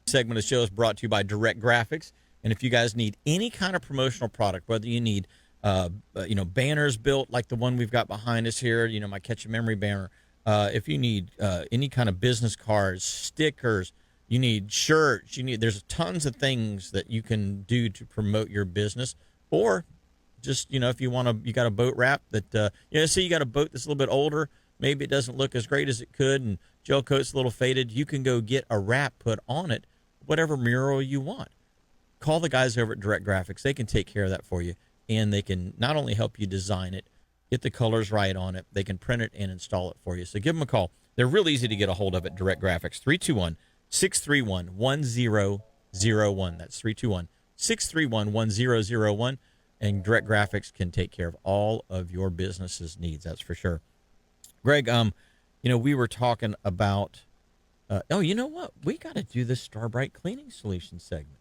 Segment of the show is brought to you by Direct Graphics. And if you guys need any kind of promotional product, whether you need, banners built like the one we've got behind us here, my Catch a Memory banner. If you need any kind of business cards, stickers, you need shirts, there's tons of things that you can do to promote your business. Or just, if you got a boat wrap that, say you got a boat that's a little bit older, maybe it doesn't look as great as it could, and gel coat's a little faded, you can go get a wrap put on it, whatever mural you want. Call the guys over at Direct Graphics. They can take care of that for you, and they can not only help you design it, get the colors right on it, they can print it and install it for you. So give them a call. They're real easy to get a hold of at Direct Graphics. 321-631-1001. That's 321-631-1001. And Direct Graphics can take care of all of your business's needs. That's for sure. Greg, we were talking about, you know what? We got to do the Starbright Cleaning Solution segment.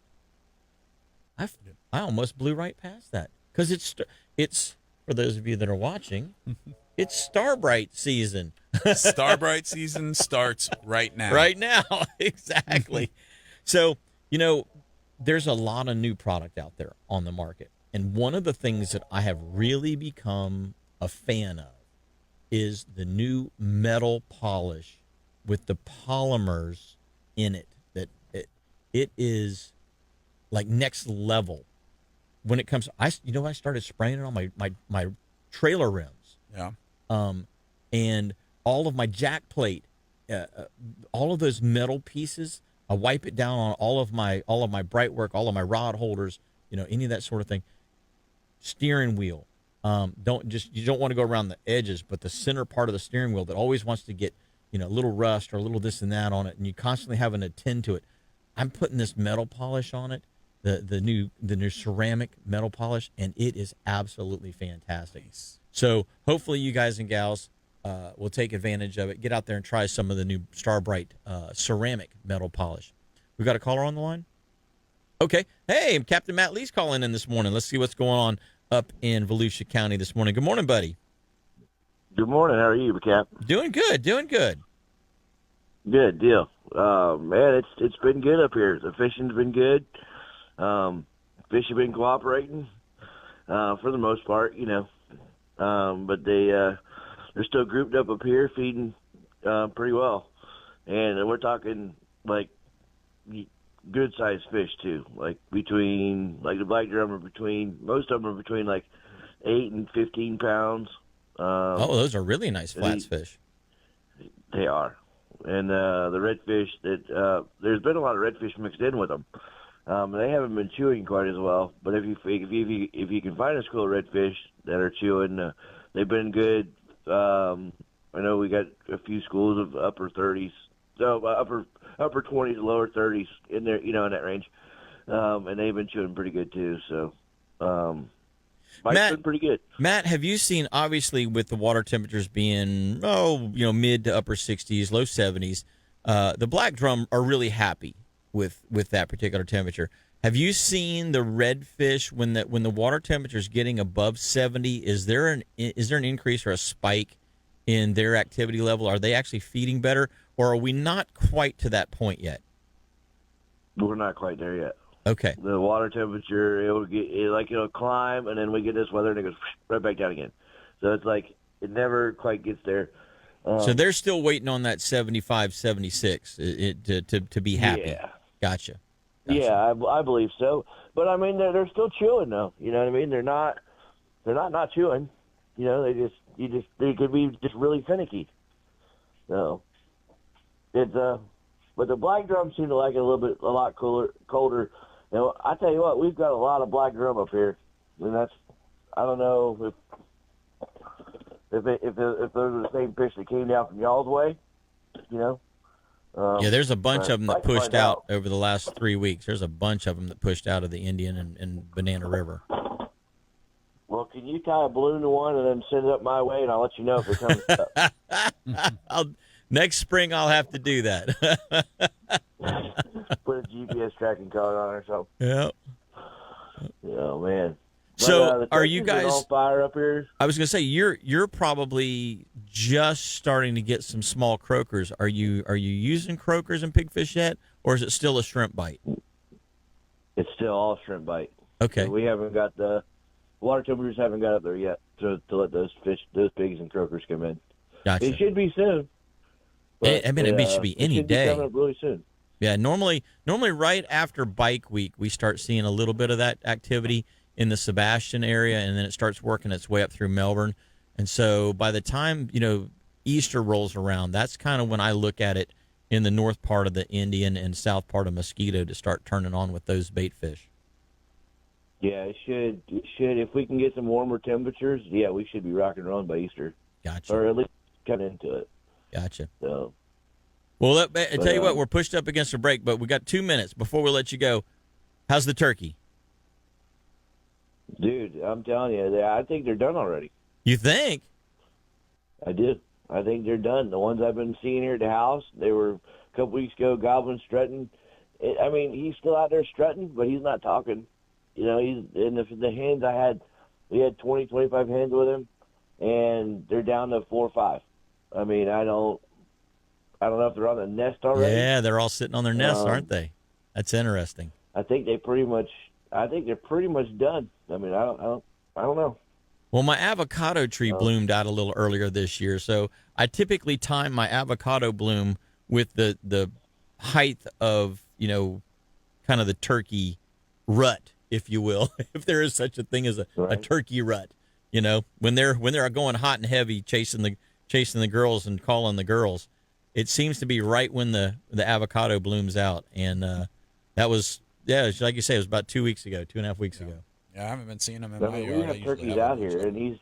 I almost blew right past that because it's for those of you that are watching, it's Starbright season. Starbright season starts right now. Right now, exactly. So, there's a lot of new product out there on the market. And one of the things that I have really become a fan of is the new metal polish with the polymers in it. That it is like next level when it comes. I started spraying it on my trailer rims. Yeah. And all of my jack plate, all of those metal pieces, I wipe it down on all of my bright work, all of my rod holders, any of that sort of thing. Steering wheel. You don't want to go around the edges, but the center part of the steering wheel that always wants to get, a little rust or a little this and that on it, and you constantly having to tend to it. I'm putting this metal polish on it, the new ceramic metal polish, and it is absolutely fantastic. Nice. So hopefully you guys and gals will take advantage of it. Get out there and try some of the new Starbright ceramic metal polish. We got a caller on the line? Okay. Hey, Captain Matt Lee's calling in this morning. Let's see what's going on up in Volusia County this morning. Good morning, buddy. Good morning. How are you, Cap? Doing good. Good deal. Man, it's been good up here. The fishing's been good. Fish have been cooperating for the most part, but they're still grouped up here feeding pretty well. And we're talking like good sized fish too. Like the black drum most of them are between like 8 and 15 pounds. Those are really nice flats fish. They are, and the redfish there's been a lot of redfish mixed in with them. They haven't been chewing quite as well, but if you can find a school of redfish that are chewing, they've been good. I know we got a few schools of upper 30s, so upper 20s, lower 30s in there, in that range, and they've been chewing pretty good too. So, been pretty good. Matt, have you seen, obviously with the water temperatures being mid to upper 60s, low 70s, the black drum are really happy with that particular temperature. Have you seen the redfish when the water temperature is getting above 70? Is there an increase or a spike in their activity level? Are they actually feeding better, or are we not quite to that point yet? We're not quite there yet. Okay. The water temperature, it'll climb, and then we get this weather, and it goes right back down again. So it's like it never quite gets there. So they're still waiting on that 75, 76 to be happy. Yeah. Gotcha. Yeah, I believe so. But I mean, they're still chewing though. You know what I mean? They're not chewing. They could be just really finicky. So it's but the black drum seem to like it a lot colder. I tell you what, we've got a lot of black drum up here, and I don't know if those are the same fish that came down from y'all's way, Yeah, there's a bunch of them that pushed out over the last 3 weeks. There's a bunch of them that pushed out of the Indian and Banana River. Well, can you tie a balloon to one and then send it up my way, and I'll let you know if it comes up. Next spring, I'll have to do that. Put a GPS tracking card on or something. Yeah. Oh man. So, but, are you guys on fire up here? I was going to say you're probably just starting to get some small croakers. Are you using croakers and pigfish yet, or is it still a shrimp bite? It's still all shrimp bite. Okay. So we haven't got the water temperatures haven't got up there yet to let those pigs and croakers come in. Gotcha. It should be soon. It should be any day. Be coming up really soon. Yeah, normally right after Bike Week, we start seeing a little bit of that activity in the Sebastian area, and then it starts working its way up through Melbourne. And so by the time, Easter rolls around, that's kind of when I look at it in the north part of the Indian and south part of Mosquito to start turning on with those bait fish. Yeah, it should. If we can get some warmer temperatures, yeah, we should be rocking and rolling by Easter. Gotcha. Or at least cut into it. Gotcha. So, well, I tell you what, we're pushed up against a break, but we got 2 minutes before we let you go. How's the turkey? Dude, I'm telling you, I think they're done already. You think? I do. I think they're done. The ones I've been seeing here at the house, they were a couple weeks ago, gobbling, strutting. He's still out there strutting, but he's not talking. He's in the hens I had. We had 20, 25 hens with him, and they're down to 4 or 5. I don't know if they're on the nest already. Yeah, they're all sitting on their nests, aren't they? That's interesting. I think they're pretty much done. I don't know. Well, my avocado tree bloomed out a little earlier this year, so I typically time my avocado bloom with the height of, kind of the turkey rut, if you will, if there is such a thing as a turkey rut. When they're going hot and heavy chasing the girls and calling the girls, it seems to be right when the avocado blooms out. And that was, like you say, it was about 2 weeks ago, 2.5 weeks ago. Yeah, I haven't been seeing them in my yard. We have turkeys out here, and he's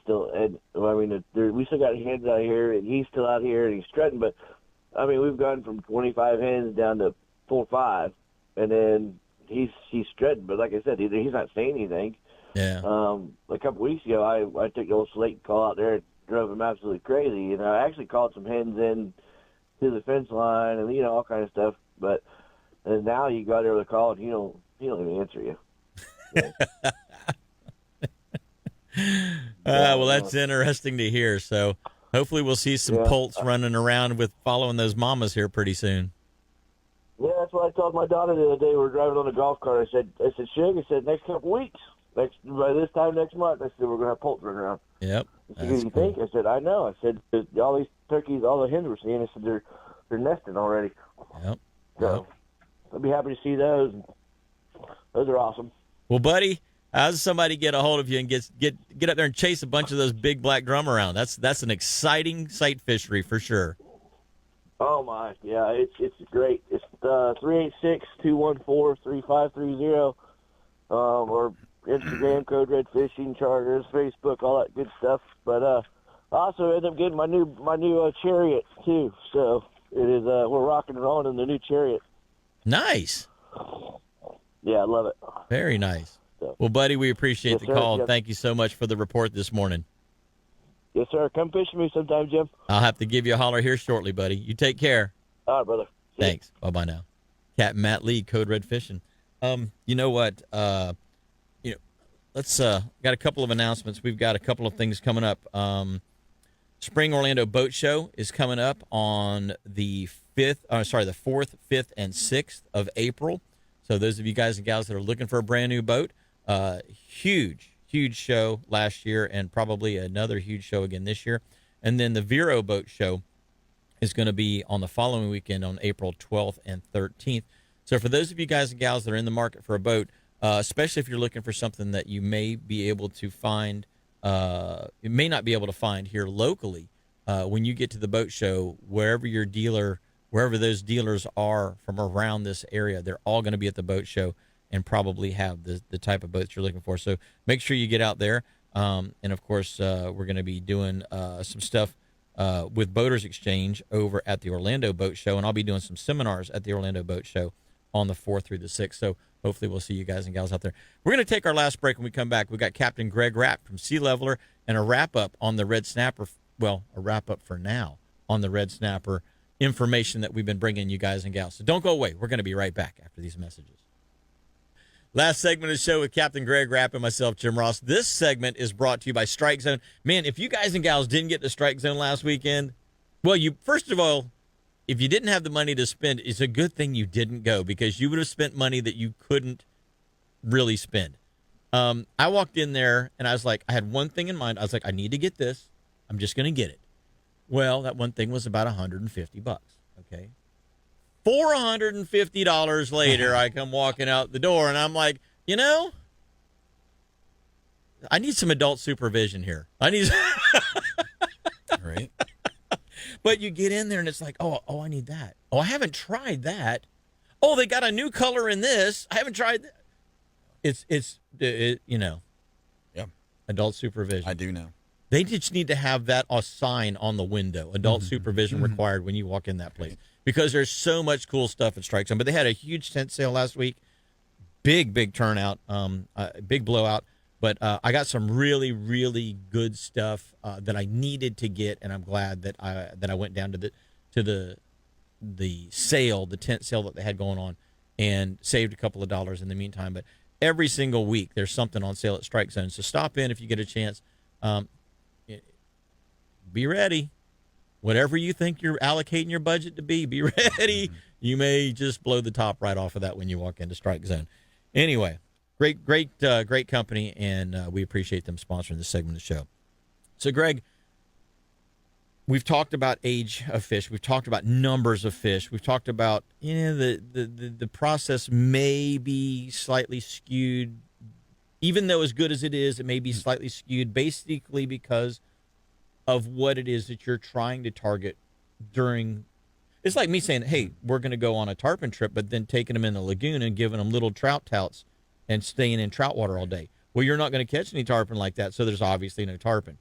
still. We still got hens out here, and he's still out here, and he's strutting. But we've gone from 25 hens down to 4 or 5, and then he's strutting. But like I said, he's not saying anything. Yeah. A couple weeks ago, I took the old slate call out there and drove him absolutely crazy. And I actually called some hens in to the fence line, and all kind of stuff. And now you go out there with a call, and he don't even answer you. Well, that's interesting to hear. So hopefully we'll see some poults running around with following those mamas here pretty soon. Yeah, that's what I told my daughter the other day. We were driving on a golf cart. I said, Shig, next couple weeks, by this time next month, I said, we're going to have poults running around. Yep. I said, what do you think? I said, I know. I said, all these turkeys, all the hens we're seeing, I said, they're nesting already. Yep. So I'd be happy to see those. Those are awesome. Well, buddy, how does somebody get a hold of you and get up there and chase a bunch of those big black drum around? That's an exciting sight fishery for sure. Oh my, yeah, it's great. It's 386-214-3530, or Instagram, Code Red Fishing, Charters, Facebook, all that good stuff. But I also ended up getting my new Chariot too. So it is we're rocking and rolling in the new Chariot. Nice. Yeah, I love it. Very nice. So, Well, buddy, we appreciate yes, the sir. call. Yep. Thank you so much for the report this morning. Yes, sir. Come fish with me sometime, Jim. I'll have to give you a holler here shortly, buddy. You take care. All right, brother. See ya. Thanks. Bye-bye now. Captain Matt Lee, Code Red Fishing. You know what? Let's got a couple of announcements. We've got a couple of things coming up. Spring Orlando Boat Show is coming up on the 4th, 5th, and 6th of April. So those of you guys and gals that are looking for a brand new boat, huge show last year and probably another huge show again this year. And then the Vero Boat Show is going to be on the following weekend on April 12th and 13th. So for those of you guys and gals that are in the market for a boat, especially if you're looking for something that you may be able to find, you may not be able to find here locally, when you get to the boat show, wherever those dealers are from around this area, they're all going to be at the boat show and probably have the type of boats you're looking for. So make sure you get out there. And of course, we're going to be doing some stuff with Boaters Exchange over at the Orlando Boat Show, and I'll be doing some seminars at the Orlando Boat Show on the 4th through the 6th. So hopefully we'll see you guys and gals out there. We're going to take our last break. When we come back, we've got Captain Greg Rapp from Sea Leveler and a wrap-up on the Red Snapper. Well, a wrap-up for now on the Red Snapper information that we've been bringing you guys and gals. So don't go away. We're going to be right back after these messages. Last segment of the show with Captain Greg Rapp and myself, Jim Ross. This segment is brought to you by Strike Zone. Man, if you guys and gals didn't get to Strike Zone last weekend, well, first of all, if you didn't have the money to spend, it's a good thing you didn't go because you would have spent money that you couldn't really spend. I walked in there and I was like, I had one thing in mind. I was like, I need to get this. I'm just going to get it. Well, that one thing was about $150. Okay. $450 later, I come walking out the door and I'm like, I need some adult supervision here. Right. But you get in there and it's like, oh, I need that. Oh, I haven't tried that. Oh, they got a new color in this. I haven't tried that. It's Yeah. Adult supervision. I do know. They just need to have that a sign on the window. Adult supervision required when you walk in that place. Because there's so much cool stuff at Strike Zone. But they had a huge tent sale last week. Big turnout. Big blowout. But I got some really, really good stuff that I needed to get, and I'm glad that I went down to the sale, the tent sale that they had going on, and saved a couple of dollars in the meantime. But every single week there's something on sale at Strike Zone. So stop in if you get a chance. Be ready. Whatever you think you're allocating your budget to be ready. You may just blow the top right off of that when you walk into Strike Zone. Anyway, great company, and we appreciate them sponsoring this segment of the show. So, Greg, we've talked about age of fish. We've talked about numbers of fish. We've talked about the process may be slightly skewed. Even though as good as it is, it may be slightly skewed basically because of what it is that you're trying to target during. It's like me saying, hey, we're going to go on a tarpon trip, but then taking them in the lagoon and giving them little trout touts and staying in trout water all day. Well, you're not going to catch any tarpon like that, so there's obviously no tarpon.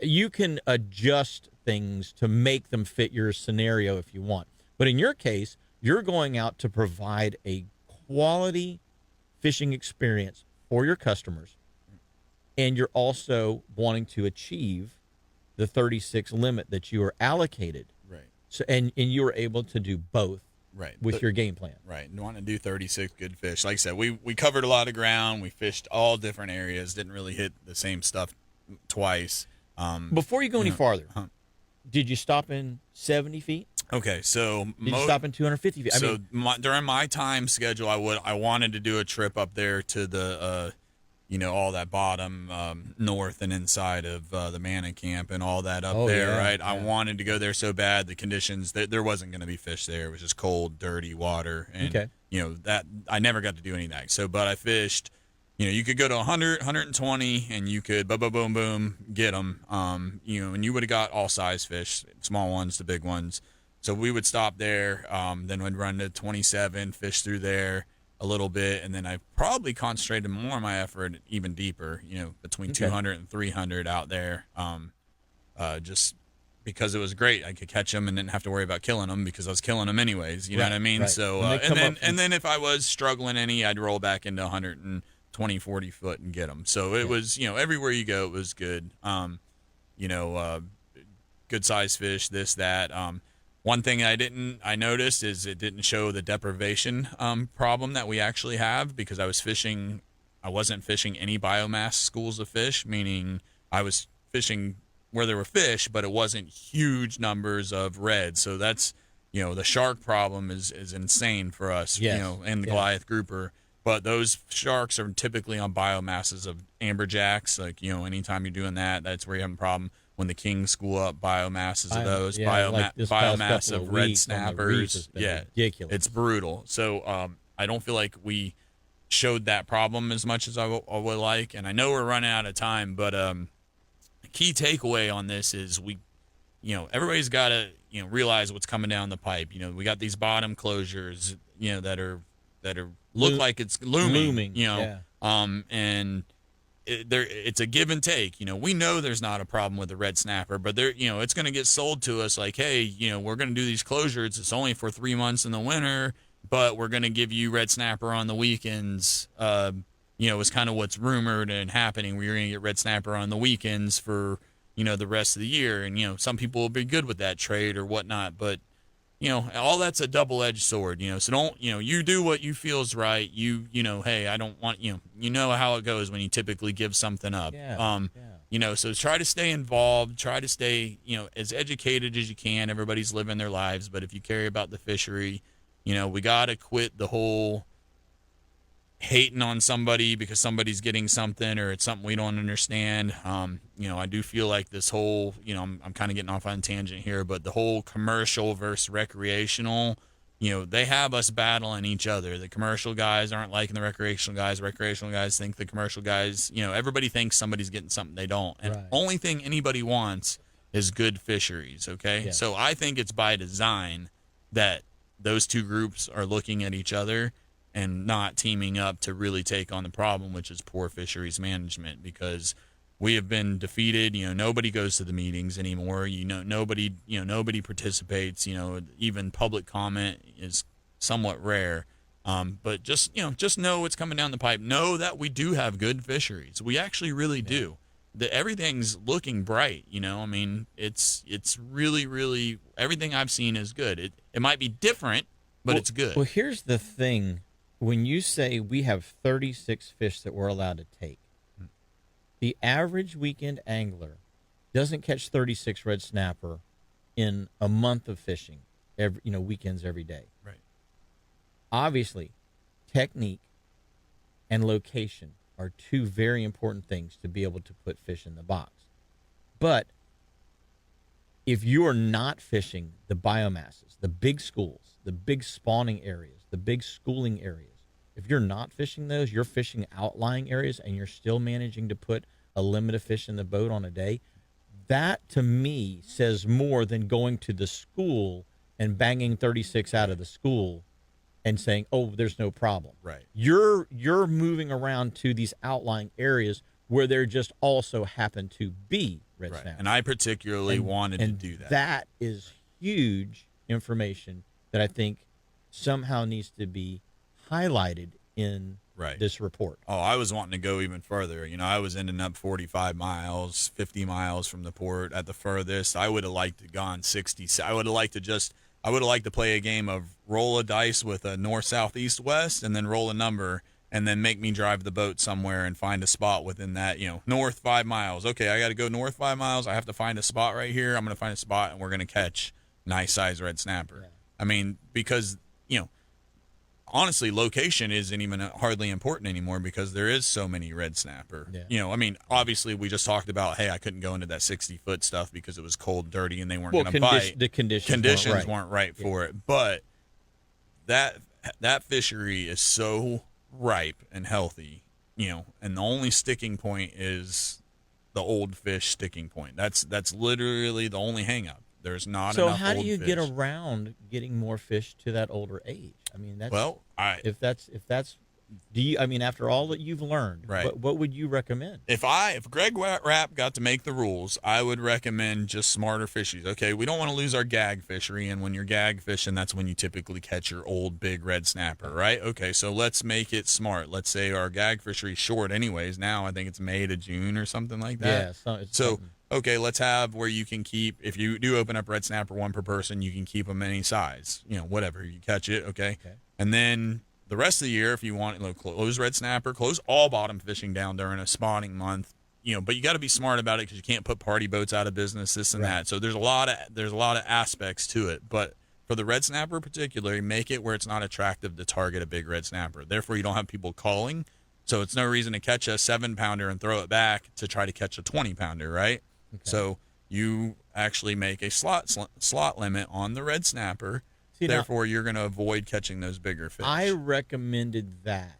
You can adjust things to make them fit your scenario if you want. But in your case, you're going out to provide a quality fishing experience for your customers, and you're also wanting to achieve the 36 limit that you are allocated. Right. So and you were able to do both. Right. With your game plan. Right. And want to do 36 good fish. Like I said, we covered a lot of ground. We fished all different areas. Didn't really hit the same stuff twice. Before you go any farther, did you stop in 70 feet? Okay, so did you stop in 250 feet? During my time schedule, I wanted to do a trip up there to the all that bottom north and inside of the Manna Camp and all that up Oh, there, yeah, right? yeah. I wanted to go there so bad. The conditions, there wasn't going to be fish there. It was just cold, dirty water. And, Okay. that I never got to do any of that. So, but I fished, you could go to 100, 120, and you could boom, boom, boom, boom, get them. And you would have got all size fish, small ones to big ones. So we would stop there, then we'd run to 27, fish through there a little bit, and then I probably concentrated more of my effort even deeper, between 200 and 300 out there, just because it was great. I could catch them and didn't have to worry about killing them because I was killing them anyways. You know what I mean? Right. So When they come up from- and then if I was struggling any, I'd roll back into 120, 40 foot and get them. So it was, everywhere you go, it was good. Good size fish, this, that. One thing I noticed is it didn't show the deprivation problem that we actually have because I wasn't fishing any biomass schools of fish, meaning I was fishing where there were fish, but it wasn't huge numbers of red. So that's, the shark problem is insane for us, Yes. and the Goliath grouper. But those sharks are typically on biomasses of amberjacks. Like, anytime you're doing that, that's where you have a problem. When the kings school up biomasses of those, like this past biomass couple of red weeks on the reef has snappers, been ridiculous. it's brutal. So I don't feel like we showed that problem as much as I would like, and I know we're running out of time, but the key takeaway on this is everybody's got to realize what's coming down the pipe. We got these bottom closures, that are look like it's looming. And it's a give and take. We know there's not a problem with the red snapper, but it's going to get sold to us like, hey, we're going to do these closures. It's only for 3 months in the winter, but we're going to give you red snapper on the weekends. Is kind of what's rumored and happening. We're going to get red snapper on the weekends for the rest of the year, and some people will be good with that trade or whatnot, but all that's a double-edged sword, so don't, you do what you feel is right. Hey, I don't want, how it goes when you typically give something up. So try to stay involved, try to stay, as educated as you can. Everybody's living their lives, but if you care about the fishery, we got to quit the whole hating on somebody because somebody's getting something or it's something we don't understand. I do feel like this whole, I'm kind of getting off on a tangent here, but the whole commercial versus recreational, they have us battling each other. The commercial guys aren't liking the recreational guys. Recreational guys think the commercial guys, everybody thinks somebody's getting something they don't. And only thing anybody wants is good fisheries. Okay. Yes. So I think it's by design that those two groups are looking at each other and not teaming up to really take on the problem, which is poor fisheries management, because we have been defeated. Nobody goes to the meetings anymore. Nobody participates. Even public comment is somewhat rare. But just know what's coming down the pipe. Know that we do have good fisheries. We actually really do. Everything's looking bright. It's really, really, everything I've seen is good. It might be different, but it's good. Well, here's the thing. When you say we have 36 fish that we're allowed to take, the average weekend angler doesn't catch 36 red snapper in a month of fishing, weekends every day. Right. Obviously, technique and location are two very important things to be able to put fish in the box. But if you are not fishing the biomasses, the big schools, the big spawning areas, the big schooling areas, if you're not fishing those, you're fishing outlying areas and you're still managing to put a limit of fish in the boat on a day, that to me says more than going to the school and banging 36 out of the school and saying, oh, there's no problem. Right. You're moving around to these outlying areas where there just also happen to be red snappers. And I particularly wanted to do that. That is huge information that I think somehow needs to be highlighted in this report. Oh, I was wanting to go even further. I was ending up 45 miles, 50 miles from the port at the furthest. I would have liked to gone 60. I would have liked to play a game of roll a dice with a north, south, east, west, and then roll a number, and then make me drive the boat somewhere and find a spot within that, north 5 miles. Okay, I got to go north 5 miles. I have to find a spot right here. I'm going to find a spot, and we're going to catch nice size red snapper. Yeah. Because, honestly, location isn't even hardly important anymore because there is so many red snapper. Yeah. You know, I mean, obviously we just talked about, hey, I couldn't go into that 60-foot stuff because it was cold, dirty, and they weren't going to bite. The conditions weren't right for it. But that fishery is so ripe and healthy, you know, and the only sticking point is the old fish sticking point. That's literally the only hang up. There's not enough old fish. So how do you get around getting more fish to that older age? I mean, that's if that's do you? I mean, after all that you've learned, right? What would you recommend? If Greg Rapp got to make the rules, I would recommend just smarter fisheries. Okay, we don't want to lose our gag fishery, and when you're gag fishing, that's when you typically catch your old big red snapper, right? Okay, so let's make it smart. Let's say our gag fishery is short, anyways. Now I think it's May to June or something like that. Yeah. So okay, let's have where you can keep, if you do open up red snapper one per person, you can keep them any size, you know, whatever you catch it. Okay, and then the rest of the year, if you want, close red snapper, close all bottom fishing down during a spawning month, you know, but you got to be smart about it because you can't put party boats out of business, this and that. So there's a lot of aspects to it. But for the red snapper particularly, make it where it's not attractive to target a big red snapper. Therefore, you don't have people calling. So it's no reason to catch a 7-pounder and throw it back to try to catch a 20-pounder, right? Okay. So you actually make a slot limit on the red snapper. Therefore, you're going to avoid catching those bigger fish. I recommended that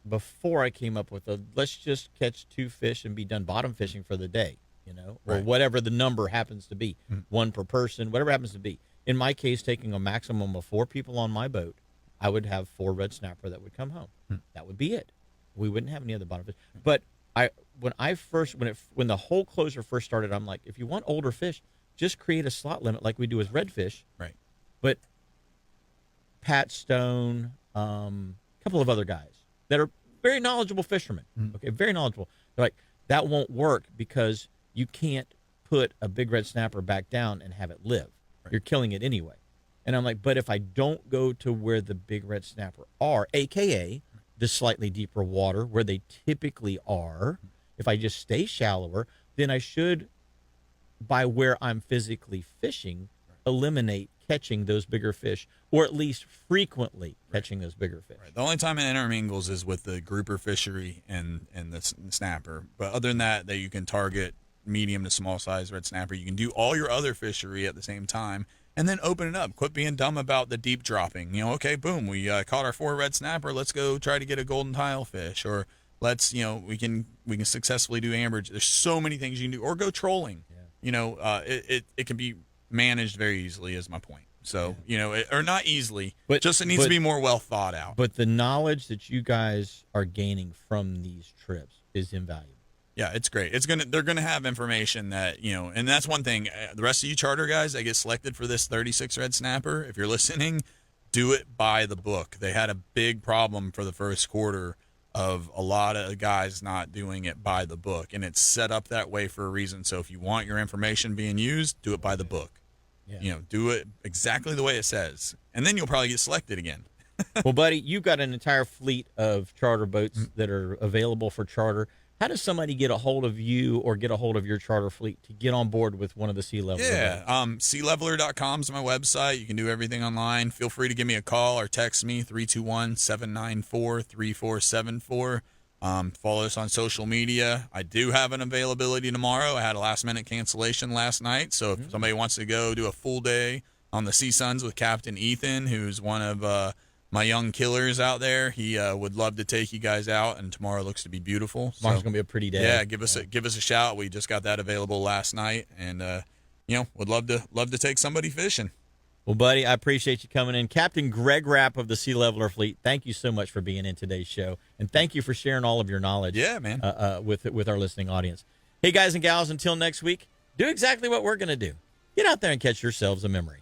before I came up with let's just catch 2 fish and be done bottom fishing for the day, you know, or whatever the number happens to be, 1 per person, whatever happens to be. In my case, taking a maximum of 4 people on my boat, I would have 4 red snapper that would come home. That would be it. We wouldn't have any other bottom fish. But when the whole closure first started, I'm like, if you want older fish, just create a slot limit like we do with redfish. Right. But Pat Stone, a couple of other guys that are very knowledgeable fishermen. Okay, very knowledgeable. They're like, that won't work because you can't put a big red snapper back down and have it live. Right. You're killing it anyway. And I'm like, but if I don't go to where the big red snapper are, AKA the slightly deeper water where they typically are, if I just stay shallower, then I should, by where I'm physically fishing, eliminate catching those bigger fish, or at least frequently catching those bigger fish. Right. The only time it intermingles is with the grouper fishery and the snapper. But other than that you can target medium to small size red snapper. You can do all your other fishery at the same time, and then open it up. Quit being dumb about the deep dropping. You know, okay, boom, we caught our 4 red snapper. Let's go try to get a golden tile fish, or let's, you know, we can successfully do amberjack. There's so many things you can do, or go trolling. Yeah. You know, it can be managed very easily, is my point. So, you know, or not easily, but just it needs to be more well thought out. But the knowledge that you guys are gaining from these trips is invaluable. Yeah, it's great. They're gonna have information that, you know, and that's one thing. The rest of you charter guys that get selected for this 36 red snapper, if you're listening, do it by the book. They had a big problem for the first quarter of a lot of guys not doing it by the book, and it's set up that way for a reason. So if you want your information being used, do it by the book. Yeah. You know, do it exactly the way it says, and then you'll probably get selected again. Well, buddy, you've got an entire fleet of charter boats that are available for charter. How does somebody get a hold of you or get a hold of your charter fleet to get on board with one of the Sea Leveler boats? Yeah, sealeveler.com is my website. You can do everything online. Feel free to give me a call or text me, 321-794-3474. Follow us on social media. I do have an availability tomorrow. I had a last-minute cancellation last night, so if somebody wants to go do a full day on the Sea Suns with Captain Ethan, who's one of my young killers out there, he would love to take you guys out, and tomorrow looks to be beautiful. Tomorrow's gonna be a pretty day. Yeah, give us a shout. We just got that available last night, and you know, would love to take somebody fishing. Well, buddy, I appreciate you coming in. Captain Greg Rapp of the Sea Leveler Fleet, thank you so much for being in today's show, and thank you for sharing all of your knowledge. Yeah, man. With our listening audience. Hey, guys and gals, until next week, do exactly what we're gonna do. Get out there and catch yourselves a memory.